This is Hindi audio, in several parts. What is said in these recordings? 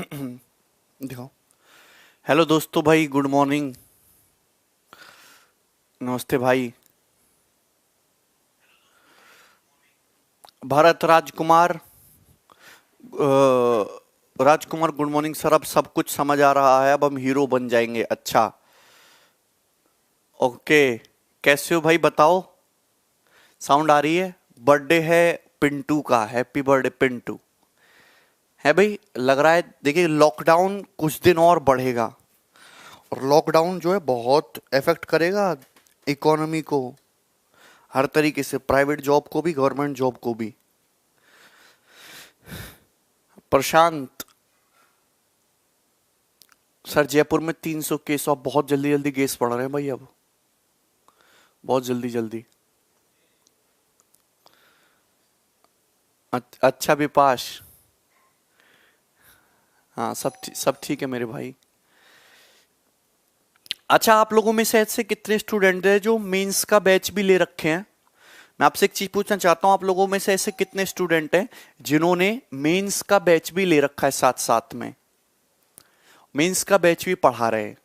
दिखाओ। हेलो दोस्तों, भाई गुड मॉर्निंग। नमस्ते भाई। भारत राजकुमार, राजकुमार गुड मॉर्निंग सर। अब सब कुछ समझ आ रहा है, अब हम हीरो बन जाएंगे। अच्छा, ओके। कैसे हो भाई, बताओ। साउंड आ रही है। बर्थडे है पिंटू का, हैप्पी बर्थडे पिंटू। है भाई, लग रहा है। देखिए, लॉकडाउन कुछ दिन और बढ़ेगा, और लॉकडाउन जो है बहुत इफेक्ट करेगा इकोनॉमी को, हर तरीके से, प्राइवेट जॉब को भी, गवर्नमेंट जॉब को भी। प्रशांत सर, जयपुर में 300 केस, और बहुत जल्दी जल्दी केस बढ़ रहे हैं भाई, अब बहुत जल्दी जल्दी। अच्छा विपाश। हाँ, सब ठीक है मेरे भाई। अच्छा, आप लोगों में से ऐसे कितने स्टूडेंट हैं जो मेंस का बैच भी ले रखे हैं? मैं आपसे एक चीज पूछना चाहता हूं, आप लोगों में से ऐसे कितने स्टूडेंट हैं जिन्होंने मेंस का बैच भी ले रखा है, साथ साथ में मेंस का बैच भी पढ़ा रहे हैं?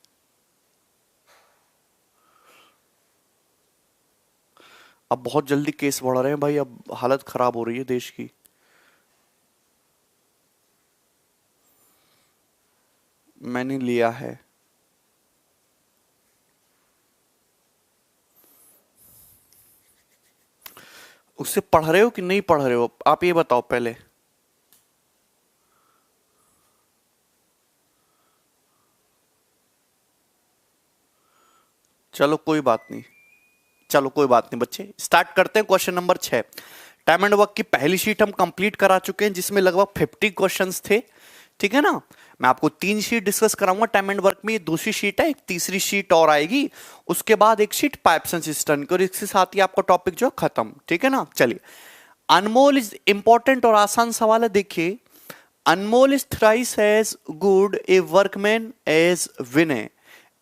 अब बहुत जल्दी केस बढ़ रहे हैं भाई, अब हालत खराब हो रही है देश की। मैंने लिया है। उससे पढ़ रहे हो कि नहीं पढ़ रहे हो, आप ये बताओ पहले। चलो कोई बात नहीं, चलो कोई बात नहीं बच्चे, स्टार्ट करते हैं। Question number 6। Time and work की पहली शीट हम कंप्लीट करा चुके हैं, जिसमें लगभग 50 क्वेश्चंस थे। ठीक है ना? मैं आपको 3 शीट डिस्कस कराऊंगा टाइम एंड वर्क में। ये दूसरी शीट है, एक तीसरी शीट और आएगी। उसके बाद एक शीट पाइप्स एंड सिस्टम की, और इसके साथ ही आपका टॉपिक जो है खत्म। ठीक है ना? चलिए, अनमोल इज इंपॉर्टेंट और आसान सवाल है। देखिए, Anmol is thrice as good a workman as Vinay,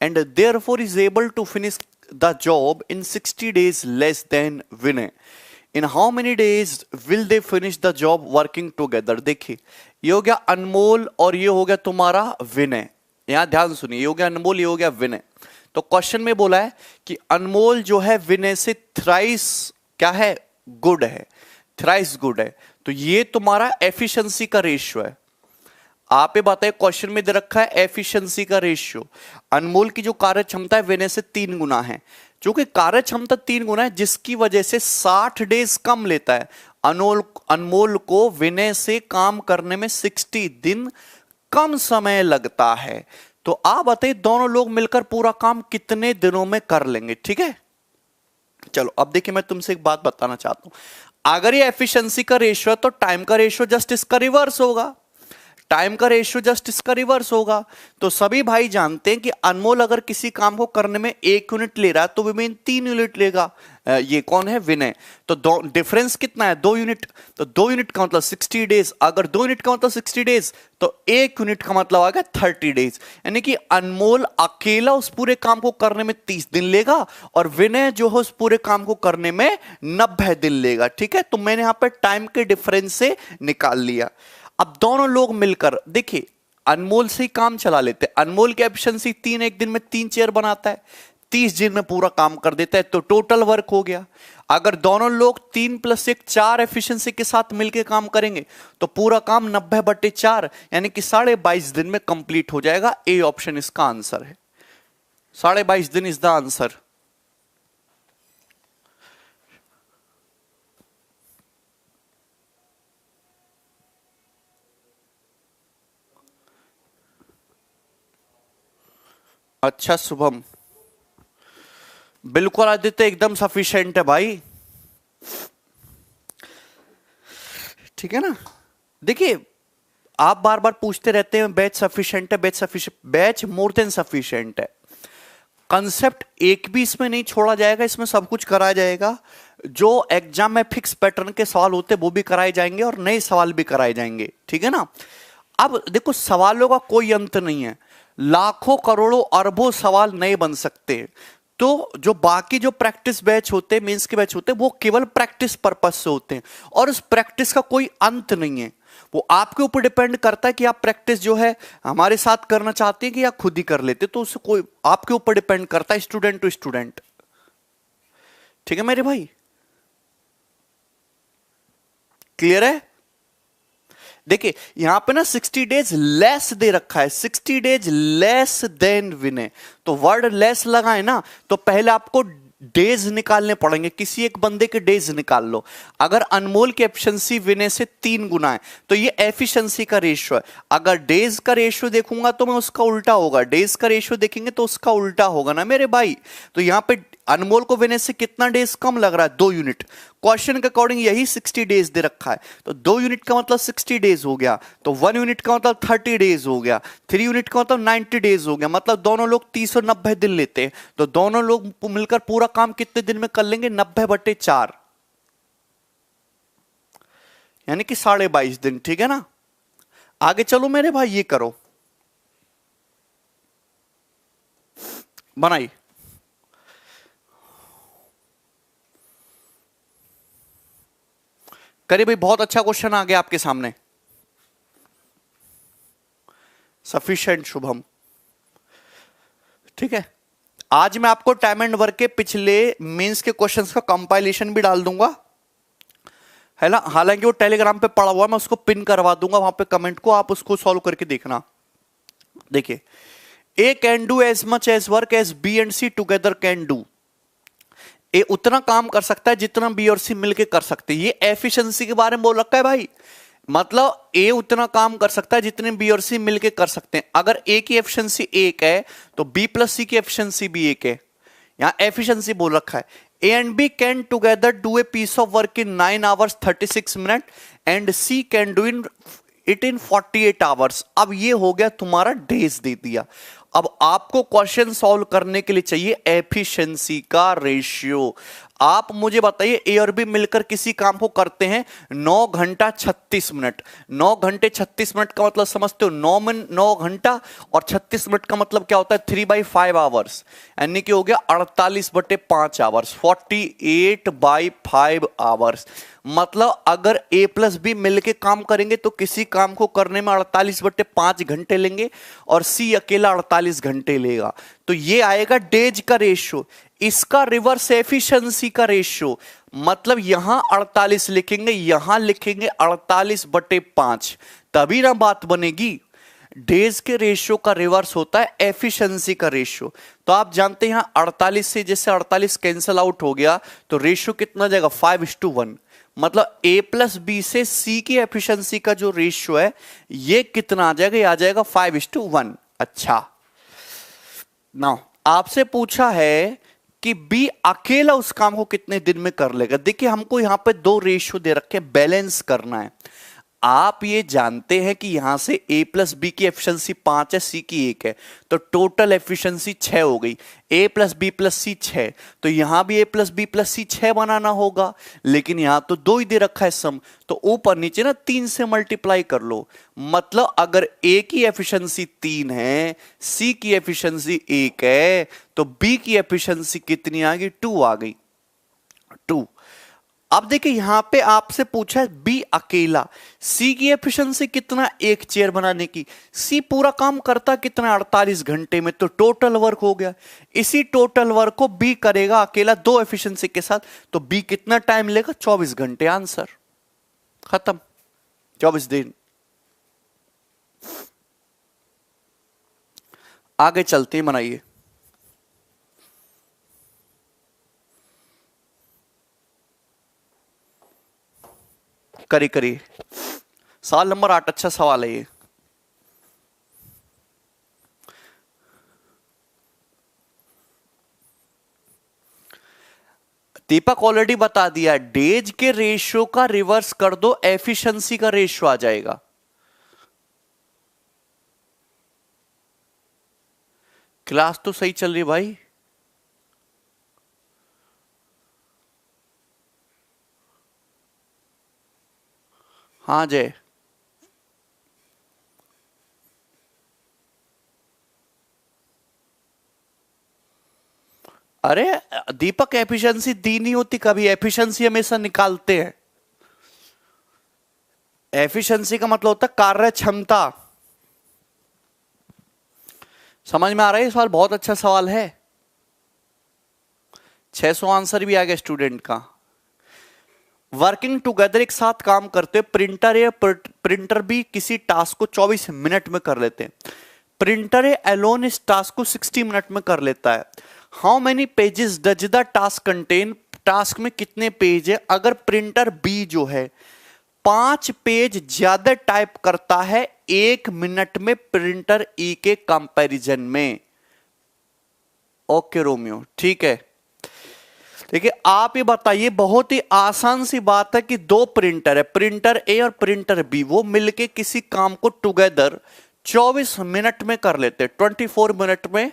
and therefore is able to finish the job in 60 days less than Vinay. In how many days will they finish the job working together? देखिए, ये हो गया अनमोल और ये हो गया तुम्हारा विनय। यहां ध्यान सुनिए, ये हो गया अनमोल, ये हो गया विनय। तो क्वेश्चन में बोला है कि अनमोल जो है विनय से थ्राइस क्या है, गुड है, थ्राइस गुड है। तो ये तुम्हारा एफिशिएंसी का रेशियो है। आप ये बताइए, क्वेश्चन में दे रखा है एफिशिएंसी का रेशियो। अनमोल की जो कार्य क्षमता है विनय से 3 गुना है। क्योंकि कार्य क्षमता 3 गुना है, जिसकी वजह से 60 डेज कम लेता है। अनमोल को विनय से काम करने में 60 दिन कम समय लगता है। तो आप बताइए, दोनों लोग मिलकर पूरा काम कितने दिनों में कर लेंगे? ठीक है, चलो अब देखिए, मैं तुमसे एक बात बताना चाहता हूं। अगर ये एफिशिएंसी का रेशियो है, तो टाइम का रेशियो जस्ट इसका रिवर्स होगा। टाइम का रेशियो जस्ट इसका रिवर्स होगा। तो सभी भाई जानते हैं कि अनमोल अगर किसी काम को करने में 1 यूनिट ले रहा है, तो विमेन 3 यूनिट लेगा। ये कौन है, विनय। तो डिफरेंस कितना है, 2 यूनिट। तो 2 यूनिट का मतलब 60 डेज। अगर 2 यूनिट का मतलब 60 डेज, तो 1 यूनिट का मतलब आ गया 30 डेज। यानी कि अनमोल अकेला उस पूरे काम को करने में 30 दिन लेगा, और विनय जो है उस पूरे काम को करने में 90 दिन लेगा। ठीक है, तो मैंने यहां पर टाइम के डिफरेंस से निकाल लिया। अब दोनों लोग मिलकर, देखिए, अनमोल से ही काम चला लेते हैं। अनमोल की एफिशिएंसी 3, एक दिन में 3 चेयर बनाता है, 30 दिन में पूरा काम कर देता है। तो टोटल वर्क हो गया। अगर दोनों लोग 3 + 1 4 एफिशिएंसी के साथ मिलकर काम करेंगे, तो पूरा काम 90/4 यानी कि 22.5 दिन में कंप्लीट हो जाएगा। ए ऑप्शन इसका आंसर है। 22.5 दिन इज द आंसर। अच्छा शुभम, बिल्कुल आदित्य, एकदम सफिशिएंट है भाई। ठीक है ना? देखिए, आप बार बार पूछते रहते हैं बैच सफिशिएंट है, batch sufficient. Batch more than sufficient है। कंसेप्ट एक भी इसमें नहीं छोड़ा जाएगा, इसमें सब कुछ कराया जाएगा। जो एग्जाम में फिक्स पैटर्न के सवाल होते हैं वो भी कराए जाएंगे, और नए सवाल भी कराए जाएंगे। ठीक है ना? अब देखो, सवालों का कोई अंत नहीं है। लाखों करोड़ों अरबों सवाल नए बन सकते हैं। तो जो बाकी जो प्रैक्टिस बैच होते हैं, मेंस के बैच होते हैं, वो केवल प्रैक्टिस पर्पस से होते हैं और उस प्रैक्टिस का कोई अंत नहीं है। वो आपके ऊपर डिपेंड करता है कि आप प्रैक्टिस जो है हमारे साथ करना चाहते हैं कि या खुद ही कर लेते, तो उससे कोई आपके ऊपर डिपेंड करता है, स्टूडेंट टू स्टूडेंट। ठीक है मेरे भाई, क्लियर है? देखिए यहां पे ना 60 डेज लेस दे रखा है, 60 डेज लेस देन विनय, तो वर्ड लेस लगाए ना तो पहले आपको डेज निकालने पड़ेंगे, किसी एक बंदे के डेज निकाल लो। अगर अनमोल की एफिशिएंसी विनय से 3 गुना है तो ये एफिशिएंसी का रेशियो है। अगर डेज का रेशियो देखूंगा तो मैं उसका उल्टा होगा, डेज का रेशियो देखेंगे तो उसका उल्टा होगा ना मेरे भाई। तो यहां पे अनमोल को विनय से कितना डेज कम लग रहा है? 2 यूनिट। क्वेश्चन के अकॉर्डिंग यही 60 डेज दे रखा है, तो 2 यूनिट का मतलब 60 डेज हो गया, तो 1 यूनिट का मतलब 30 डेज हो गया, 3 यूनिट का मतलब 90 डेज हो गया। मतलब दोनों लोग 390 दिन लेते हैं, तो दोनों लोग मिलकर पूरा काम कितने दिन में कर लेंगे? 90/4, यानी कि 22.5 दिन। ठीक है ना? आगे चलो मेरे भाई, ये करो, बनाइए। करिए भाई, बहुत अच्छा क्वेश्चन आ गया आपके सामने। सफिशिएंट शुभम। ठीक है, आज मैं आपको टाइम एंड वर्क के पिछले मेंस के क्वेश्चंस का कंपाइलेशन भी डाल दूंगा, है ना? हालांकि वो टेलीग्राम पे पड़ा हुआ है, मैं उसको पिन करवा दूंगा वहां पे कमेंट को, आप उसको सॉल्व करके देखना। देखिए, A can do as much as work as B and C together can do. A उतना काम कर सकता है जितना बी और सी मिलके कर सकते हैं। ये एफिशिएंसी के बारे में बोल रखा है भाई, मतलब ए उतना काम कर सकता है जितने बी और सी मिलके कर सकते हैं। अगर ए की एफिशिएंसी 1 है तो बी प्लस सी की एफिशिएंसी भी 1 है। यहां एफिशिएंसी बोल रखा है, A and B can together do a piece of work in 9 hours 36 minute and C can do it in 48 hours. अब ये हो गया तुम्हारा डेज दे दिया। अब आपको क्वेश्चन सॉल्व करने के लिए चाहिए एफिशिएंसी का रेशियो। आप मुझे बताइए, ए और बी मिलकर किसी काम को करते हैं 9 घंटा 36 मिनट। 9 घंटे 36 मिनट का मतलब समझते हो? 9 घंटा और 36 मिनट का मतलब क्या होता है? 3/5 आवर्स, यानी कि हो गया 48/5 आवर्स, 48/5 आवर्स। मतलब अगर ए प्लस बी मिलके काम करेंगे तो किसी काम को करने में 48/5 घंटे लेंगे और सी अकेला 48 घंटे लेगा। तो ये आएगा डेज का रेशियो। इसका रिवर्स एफिशिएंसी का रेशियो, मतलब यहां 48 लिखेंगे, यहां लिखेंगे 48/5, तभी ना बात बनेगी। डेज के रेशियो का रिवर्स होता है एफिशिएंसी का रेशियो। तो आप जानते हैं यहां 48 से जैसे 48 कैंसल आउट हो गया तो रेशियो कितना जाएगा? 5:1। मतलब ए प्लस बी से सी की एफिशिएंसी का जो रेशियो है ये कितना आ जाएगा? ये आ जाएगा 5:1। अच्छा, नाउ आपसे पूछा है कि बी अकेला उस काम को कितने दिन में कर लेगा। देखिए हमको यहां पे 2 रेशियो दे रखे, बैलेंस करना है। आप ये जानते हैं कि यहां से a प्लस बी की एफिशिएंसी 5 है, सी की 1 है, तो टोटल एफिशिएंसी 6 हो गई। a प्लस बी प्लस सी 6, तो यहां भी a प्लस बी प्लस सी 6 बनाना होगा, लेकिन यहां तो 2 ही दे रखा है सम, तो ऊपर नीचे ना 3 से मल्टीप्लाई कर लो। मतलब अगर a की एफिशिएंसी 3 है, c की एफिशिएंसी 1 है, तो b की एफिशिएंसी कितनी आ गई? 2 आ गई, 2। अब देखिए यहां पे आपसे पूछा है बी अकेला, सी की एफिशिएंसी कितना? 1 चेयर बनाने की। सी पूरा काम करता कितना? 48 घंटे में, तो टोटल वर्क हो गया। इसी टोटल वर्क को बी करेगा अकेला 2 एफिशिएंसी के साथ, तो बी कितना टाइम लेगा? 24 घंटे। आंसर खत्म, 24 दिन। आगे चलते हैं, बनाइए। करिए करिए, सवाल नंबर 8 अच्छा सवाल है ये। दीपक ऑलरेडी बता दिया, डेज के रेशियो का रिवर्स कर दो, एफिशिएंसी का रेशियो आ जाएगा। क्लास तो सही चल रही भाई। हाँ जय, अरे दीपक, एफिशिएंसी दी नहीं होती कभी, एफिशिएंसी हमेशा निकालते हैं। एफिशिएंसी का मतलब होता है कार्य क्षमता। समझ में आ रहा है? सवाल बहुत अच्छा सवाल है। 600 आंसर भी आ गया स्टूडेंट का। वर्किंग टुगेदर, एक साथ काम करते हैं। प्रिंटर या प्रिंटर भी किसी टास्क को 24 मिनट में कर लेते हैं। प्रिंटर एलोन इस टास्क को 60 मिनट में कर लेता है। How many pages does the task contain, task में कितने पेज है? अगर प्रिंटर बी जो है 5 पेज ज्यादा टाइप करता है 1 मिनट में प्रिंटर ई के कंपैरिजन में। ओके रोमियो, ठीक है। देखिए आप ये बताइए, बहुत ही आसान सी बात है कि दो प्रिंटर है, प्रिंटर ए और प्रिंटर बी, वो मिलके किसी काम को टुगेदर 24 मिनट में कर लेते हैं, 24 मिनट में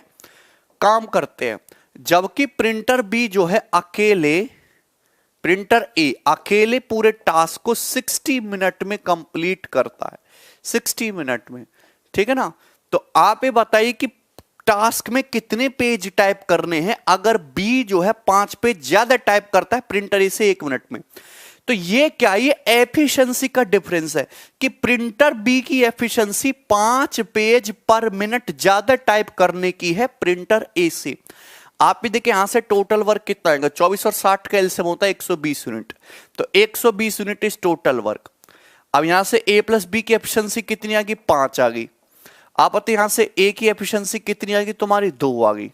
काम करते हैं। जबकि प्रिंटर बी जो है अकेले, प्रिंटर ए अकेले पूरे टास्क को 60 मिनट में कंप्लीट करता है, 60 मिनट में, ठीक है ना। तो आप ये बताइए कि टास्क में कितने पेज टाइप करने हैं अगर बी जो है 5 पेज ज्यादा टाइप करता है प्रिंटर ए से 1 मिनट में। तो ये क्या, ये एफिशिएंसी का डिफरेंस है कि प्रिंटर बी की एफिशिएंसी 5 पेज पर मिनट ज्यादा टाइप करने की है प्रिंटर ए से। आप भी देखिए यहां से टोटल वर्क कितना आएगा, 24 और 60 का एलसीएम होता है 120 यूनिट, तो 120 यूनिट इज टोटल वर्क। अब यहां से ए प्लस बी की एफिशिएंसी कितनी आ गई, 5 आ गई। आप बताइए यहां से ए की एफिशिएंसी कितनी आ गई तुम्हारी, 2 आ गई।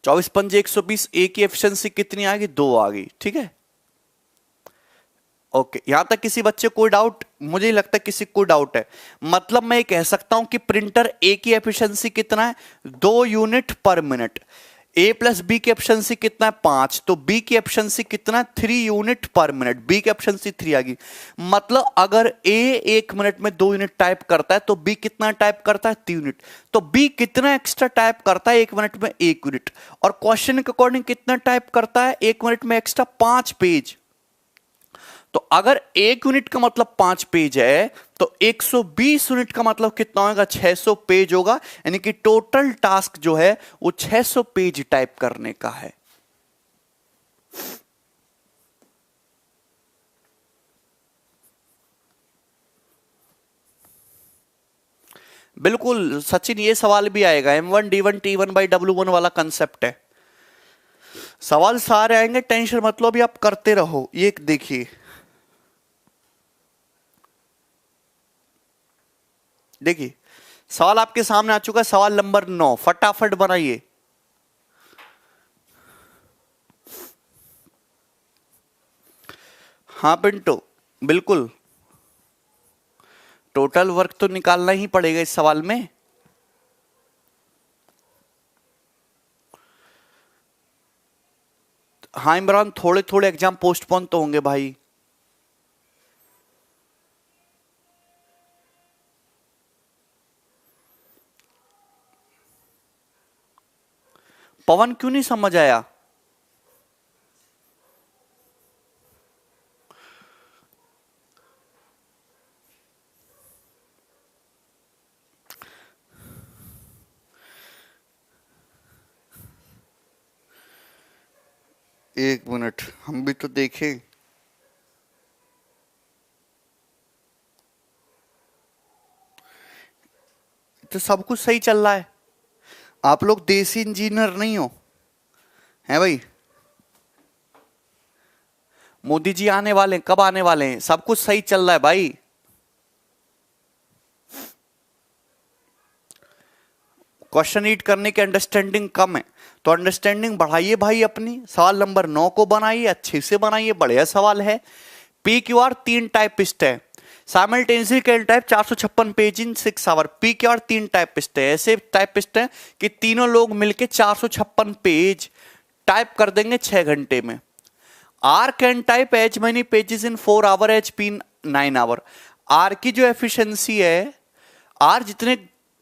24 पंजे 120, ए की एफिशिएंसी कितनी आ गई, 2 आ गई, ठीक है। ओके, यहां तक किसी बच्चे कोई डाउट? मुझे नहीं लगता किसी को डाउट है। मतलब मैं ये कह सकता हूं कि प्रिंटर ए की एफिशिएंसी कितना है, 2 यूनिट पर मिनट। ए प्लस बी की एफिशिएंसी कितना है, 5, तो बी की एफिशिएंसी कितना है, 3 यूनिट पर मिनट। बी की एफिशिएंसी 3 आ गई। मतलब अगर ए 1 मिनट में 2 यूनिट टाइप करता है तो बी कितना टाइप करता है, 3 यूनिट। तो बी कितना एक्स्ट्रा टाइप करता है 1 मिनट में, 1 यूनिट। और क्वेश्चन के अकॉर्डिंग कितना टाइप करता है 1 मिनट में एक्स्ट्रा, 5 पेज। तो अगर 1 यूनिट का मतलब 5 पेज है तो 120 यूनिट का मतलब कितना होगा, 600 पेज होगा। यानी कि टोटल टास्क जो है वो 600 पेज टाइप करने का है। बिल्कुल सचिन, ये सवाल भी आएगा, M1 D1 T1 by W1 वाला कंसेप्ट है। सवाल सारे आएंगे, टेंशन मत लो, अभी आप करते रहो। ये देखिए, देखिए सवाल आपके सामने आ चुका है, सवाल नंबर 9, फटाफट बनाइए। हाँ पिंटो, बिल्कुल टोटल वर्क तो निकालना ही पड़ेगा इस सवाल में। हाँ इमरान, थोड़े थोड़े एग्जाम पोस्टपोन तो होंगे भाई। पवन क्यों नहीं समझ आया? एक मिनट, हम भी तो देखें। तो सब कुछ सही चल रहा है, आप लोग देसी इंजीनियर नहीं हो, हैं भाई? मोदी जी आने वाले हैं, कब आने वाले हैं? सब कुछ सही चल रहा है भाई। क्वेश्चन रीड करने की अंडरस्टैंडिंग कम है तो अंडरस्टैंडिंग बढ़ाइए भाई अपनी। सवाल नंबर 9 को बनाइए, अच्छे से बनाइए, बढ़िया सवाल है। पी क्यू आर 3 टाइपिस्ट है, simultaneously can type 456 page in 6 hour. P Q R 3 typist है, ऐसे टाइपिस्ट है कि तीनों लोग मिलके 456 पेज टाइप कर देंगे 6 घंटे में। R can type as many pages in 4 hour H P 9 hour. R की जो एफिशिएंसी है, आर जितने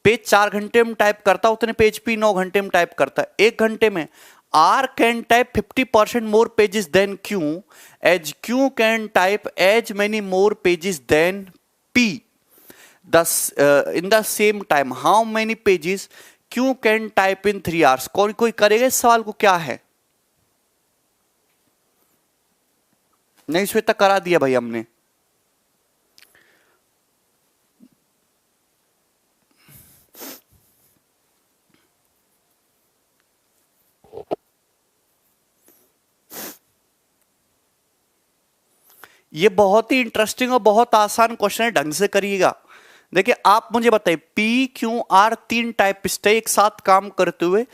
पेज 4 घंटे में टाइप करता है उतने पेज पी 9 घंटे में टाइप करता है 1 घंटे में। R can type 50% more pages than Q, as Q can type as many more pages than P in the same time. How many pages Q can type in 3 hours. कौन कोई करेगा इस सवाल को? क्या है? नहीं श्वेता, करा दिया भाई हमने। ये बहुत ही इंटरेस्टिंग और बहुत आसान क्वेश्चन है, ढंग से करिएगा। देखिए आप मुझे बताइए, पी क्यू आर 3 टाइपिस्ट है एक साथ काम करते हुए।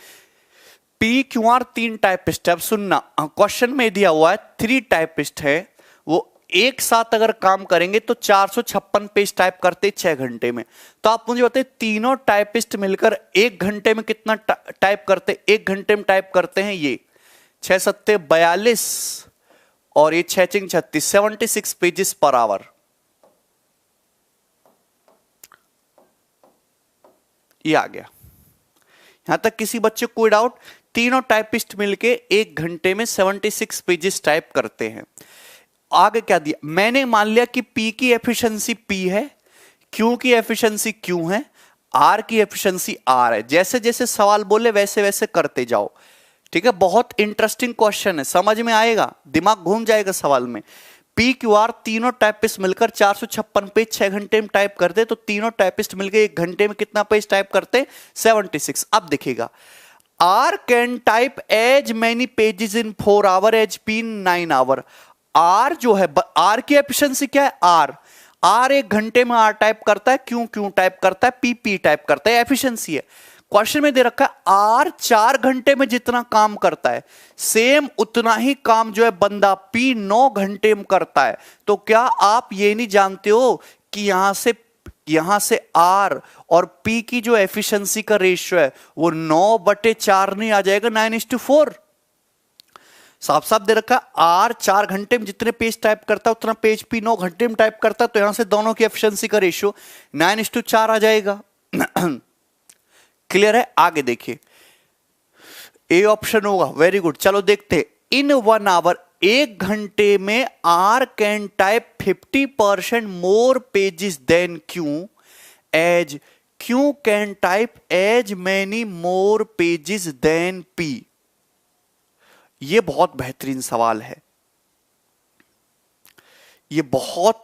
पी क्यू आर 3 टाइपिस्ट है। अब सुनना, क्वेश्चन में दिया हुआ है 3 टाइपिस्ट है, वो एक साथ अगर काम करेंगे तो 456 पेज टाइप करते 6 घंटे में। तो आप मुझे बताइए तीनों टाइपिस्ट मिलकर 1 घंटे में कितना टाइप करते? 1 घंटे में टाइप करते हैं ये 6 सत्ते 42 और ये 6 चिंग 36, 76 पेजेस पर आवर। ये आ गया। यहां तक किसी बच्चे को कोई डाउट? तीनों टाइपिस्ट मिलके 1 घंटे में 76 पेजेस टाइप करते हैं। आगे क्या दिया? मैंने मान लिया कि P की एफिशिएंसी P है, Q की एफिशिएंसी Q है, R की एफिशिएंसी R है। जैसे जैसे सवाल बोले वैसे वैसे करते जाओ, ठीक है। बहुत इंटरेस्टिंग क्वेश्चन है, समझ में आएगा, दिमाग घूम जाएगा सवाल में। पी क्यू आर तीनों टाइपिस्ट मिलकर 456 पेज 6 घंटे में टाइप करते, तो तीनों टाइपिस्ट मिलकर 1 घंटे में कितना पेज टाइप करते? 76। अब देखिएगा, R can type as many pages in 4 hour as P in 9 hour. R जो है, आर की एफिशिएंसी क्या है? आर 1 घंटे में आर टाइप करता है, क्यू टाइप करता है, पी टाइप करता है, एफिशिएंसी है। क्वेश्चन में दे रखा है आर 4 घंटे में जितना काम करता है, सेम उतना ही काम जो है बंदा पी 9 घंटे में करता है। तो क्या आप ये नहीं जानते हो कि यहां से आर और पी की जो एफिशिएंसी का रेशियो है वो 9/4 नहीं आ जाएगा, 9:4। साफ साफ दे रखा है आर 4 घंटे में जितने पेज टाइप करता है उतना पेज पी 9 घंटे में टाइप करता है, तो यहां से दोनों की एफिशिएंसी का रेशियो 9:4 आ जाएगा। क्लियर है? आगे देखिए, ए ऑप्शन होगा। वेरी गुड, चलो देखते हैं। इन 1 आवर, 1 घंटे में R can type 50% more pages than Q, as Q can type as many more pages than P. ये बहुत बेहतरीन सवाल है, ये बहुत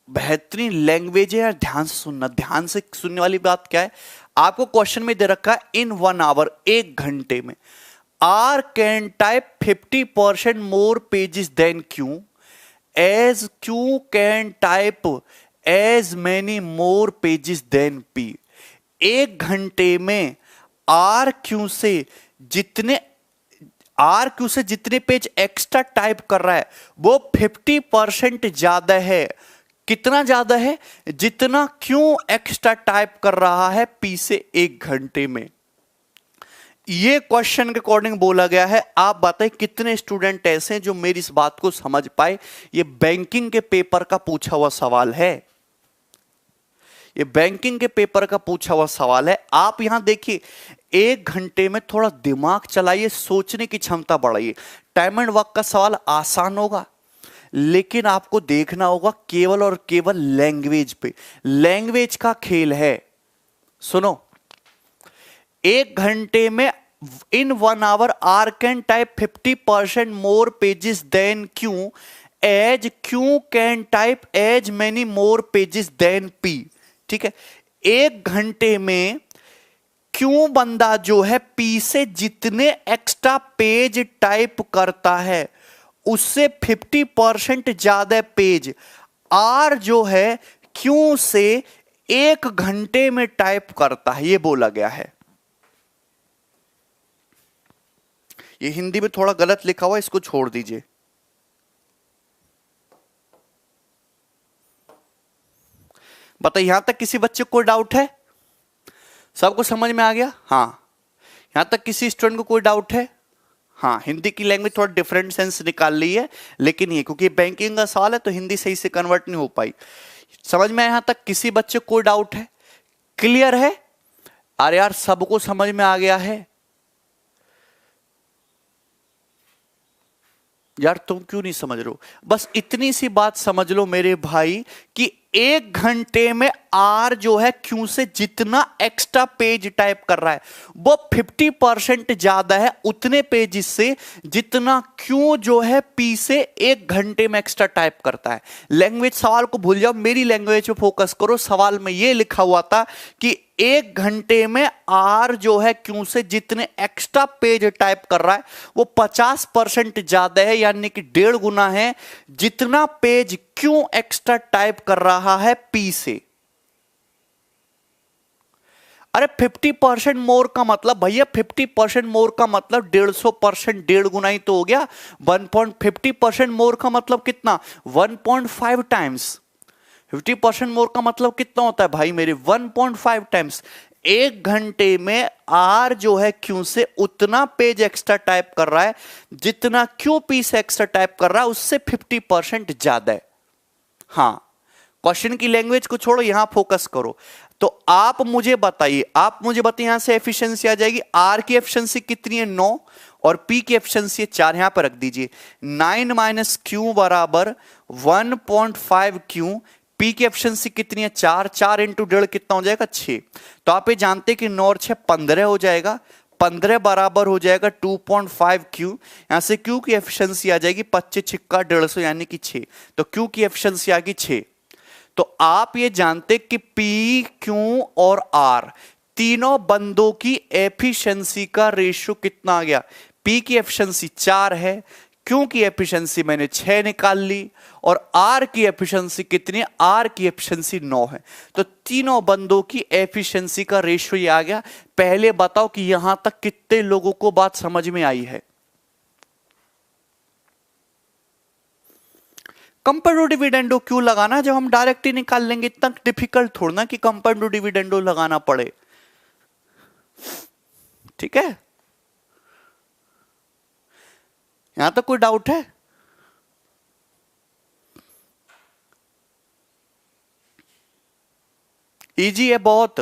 बेहतरीन लैंग्वेज है। ध्यान से सुनना, ध्यान से सुनने वाली बात क्या है, आपको क्वेश्चन में दे रखा है इन 1 आवर, 1 घंटे में R can type 50% more pages than Q, as Q can type as many more pages than P. 1 घंटे में आर क्यू से जितने पेज एक्स्ट्रा टाइप कर रहा है वो 50% ज्यादा है। कितना ज्यादा है? जितना क्यों एक्स्ट्रा टाइप कर रहा है पी से 1 घंटे में। ये क्वेश्चन के अकॉर्डिंग बोला गया है। आप बताएं कितने स्टूडेंट ऐसे हैं जो मेरी इस बात को समझ पाए? ये बैंकिंग के पेपर का पूछा हुआ सवाल है, ये बैंकिंग के पेपर का पूछा हुआ सवाल है। आप यहां देखिए, 1 घंटे में थोड़ा दिमाग चलाइए, सोचने की क्षमता बढ़ाइए। टाइम एंड वर्क का सवाल आसान होगा, लेकिन आपको देखना होगा केवल और केवल लैंग्वेज पे। लैंग्वेज का खेल है। सुनो, 1 घंटे में in 1 hour R can type 50% more pages than Q, as Q can type as many more pages than P. ठीक है, 1 घंटे में क्यू बंदा जो है पी से जितने एक्स्ट्रा पेज टाइप करता है उससे 50% ज्यादा पेज आर जो है क्यू से 1 घंटे में टाइप करता है, यह बोला गया है। ये हिंदी में थोड़ा गलत लिखा हुआ है, इसको छोड़ दीजिए। बताइए, यहां तक किसी बच्चे को डाउट है? सबको समझ में आ गया? हाँ, यहां तक किसी स्टूडेंट को कोई डाउट है? हाँ, हिंदी की लैंग्वेज थोड़ा डिफरेंट सेंस निकाल ली है, लेकिन ये क्योंकि बैंकिंग का सवाल है तो हिंदी सही से कन्वर्ट नहीं हो पाई। समझ में यहां तक किसी बच्चे को कोई डाउट है? क्लियर है? अरे यार, सबको समझ में आ गया है? यार तुम क्यों नहीं समझ रहे हो? बस इतनी सी बात समझ लो मेरे भाई कि 1 घंटे में आर जो है क्यू से जितना एक्स्ट्रा पेज टाइप कर रहा है वो 50% ज्यादा है उतने पेज से जितना क्यू जो है पी से 1 घंटे में एक्स्ट्रा टाइप करता है। लैंग्वेज सवाल को भूल जाओ, मेरी लैंग्वेज पे फोकस करो। सवाल में ये लिखा हुआ था कि 1 घंटे में आर जो है क्यू से जितने एक्स्ट्रा पेज टाइप कर रहा है वो 50% ज्यादा है, यानी कि 1.5 गुना है जितना पेज क्यों एक्स्ट्रा टाइप कर रहा है पी से। अरे 50% मोर का मतलब भैया 50% मोर का मतलब 150%, 1.5 गुना ही तो हो गया। 1.50% मोर का मतलब कितना? 1.5 टाइम्स। 50% मोर का मतलब कितना होता है भाई मेरे? 1.5 टाइम्स। 1 घंटे में आर जो है क्यू से उतना पेज एक्स्ट्रा टाइप कर रहा है जितना क्यू पी से एक्स्ट्रा टाइप कर रहा है उससे 50% ज्यादा है। हाँ, क्वेश्चन की लैंग्वेज को छोड़ो, यहां फोकस करो। तो आप मुझे बताइए यहां से एफिशिएंसी आ जाएगी। आर की एफिशिएंसी कितनी है? 9 और पी की एफिशिएंसी है 4। यहां पर रख दीजिए 9 माइनस क्यू बराबर 1.5 क्यू। पी की एफिशिएंसी कितनी है? 4। 4 इंटू 1.5 कितना हो जाएगा? 6। तो आप ये जानते हैं कि 9 और 6 15 हो जाएगा। 15 बराबर हो जाएगा 2.5 क्यू। यहां से क्यू की एफिशिएंसी आ जाएगी 25 छिक्का 150 यानी कि 6। तो क्यू की एफिशिएंसी आ गई 6। तो आप ये जानते कि पी, क्यू और आर तीनों बंदों की एफिशिएंसी का रेशियो कितना आ गया? पी की एफिशिएंसी 4 है, क्यू की एफिशिएंसी मैंने 6 निकाल ली और आर की एफिशिएंसी कितनी है? आर की एफिशिएंसी 9 है। तो तीनों बंदों की एफिशिएंसी का रेशियो ये आ गया। पहले बताओ कि यहां तक कितने लोगों को बात समझ में आई है? कंपेयर डिविडेंडो क्यों लगाना जब हम डायरेक्ट ही निकाल लेंगे? इतना डिफिकल्ट थोड़ा ना कि कंपेयर डिविडेंडो लगाना पड़े। ठीक है, यहां तक कोई डाउट है? इजी है बहुत।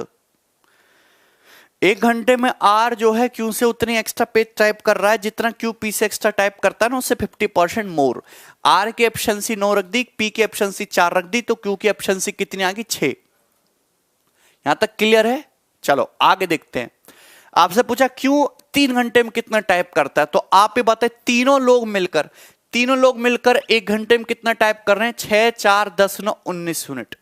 1 घंटे में आर जो है क्यू से उतनी एक्स्ट्रा पेज टाइप कर रहा है जितना क्यू पी से एक्स्ट्रा टाइप करता है ना, उससे 50% मोर। आर की एफिशिएंसी 9 रख दी, पी की एफिशिएंसी 4 रख दी, तो क्यू की एफिशिएंसी कितनी आ गई? 6। यहां तक क्लियर है? चलो आगे देखते हैं। आपसे पूछा क्यू 3 घंटे में कितना टाइप करता है, तो आप ये बताए तीनों लोग मिलकर 1 घंटे में कितना टाइप कर रहे हैं? 6 4 10 9 19 यूनिट।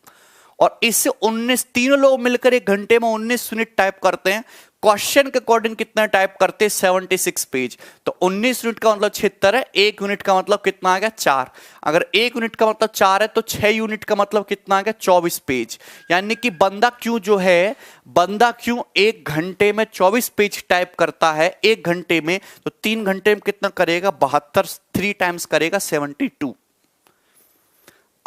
और इससे 19 तीनों लोग मिलकर 1 घंटे में 19 यूनिट टाइप करते हैं। क्वेश्चन के अकॉर्डिंग कितना टाइप करते हैं? 76 पेज। तो 19 यूनिट का मतलब 76 है। 1 यूनिट का मतलब कितना आ गया? 4। अगर 1 यूनिट का मतलब 4 है तो 6 यूनिट का मतलब कितना आ गया? 24 पेज। यानी कि बंदा क्यों 1 घंटे में 24 पेज टाइप करता है 1 घंटे में, तो 3 घंटे में कितना करेगा? 72। 3 टाइम्स करेगा 72।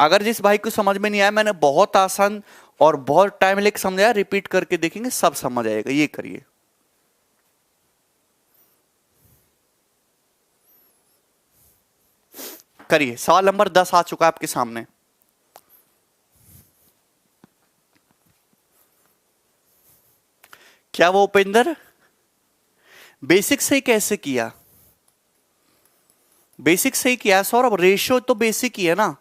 अगर जिस भाई को समझ में नहीं आया, मैंने बहुत आसान और बहुत टाइम लेके समझाया, रिपीट करके देखेंगे सब समझ आएगा। ये करिए, सवाल नंबर 10 आ चुका है आपके सामने। क्या वो उपेंद्र बेसिक से ही कैसे किया? बेसिक से ही किया सौरभ, रेशियो तो बेसिक ही है ना।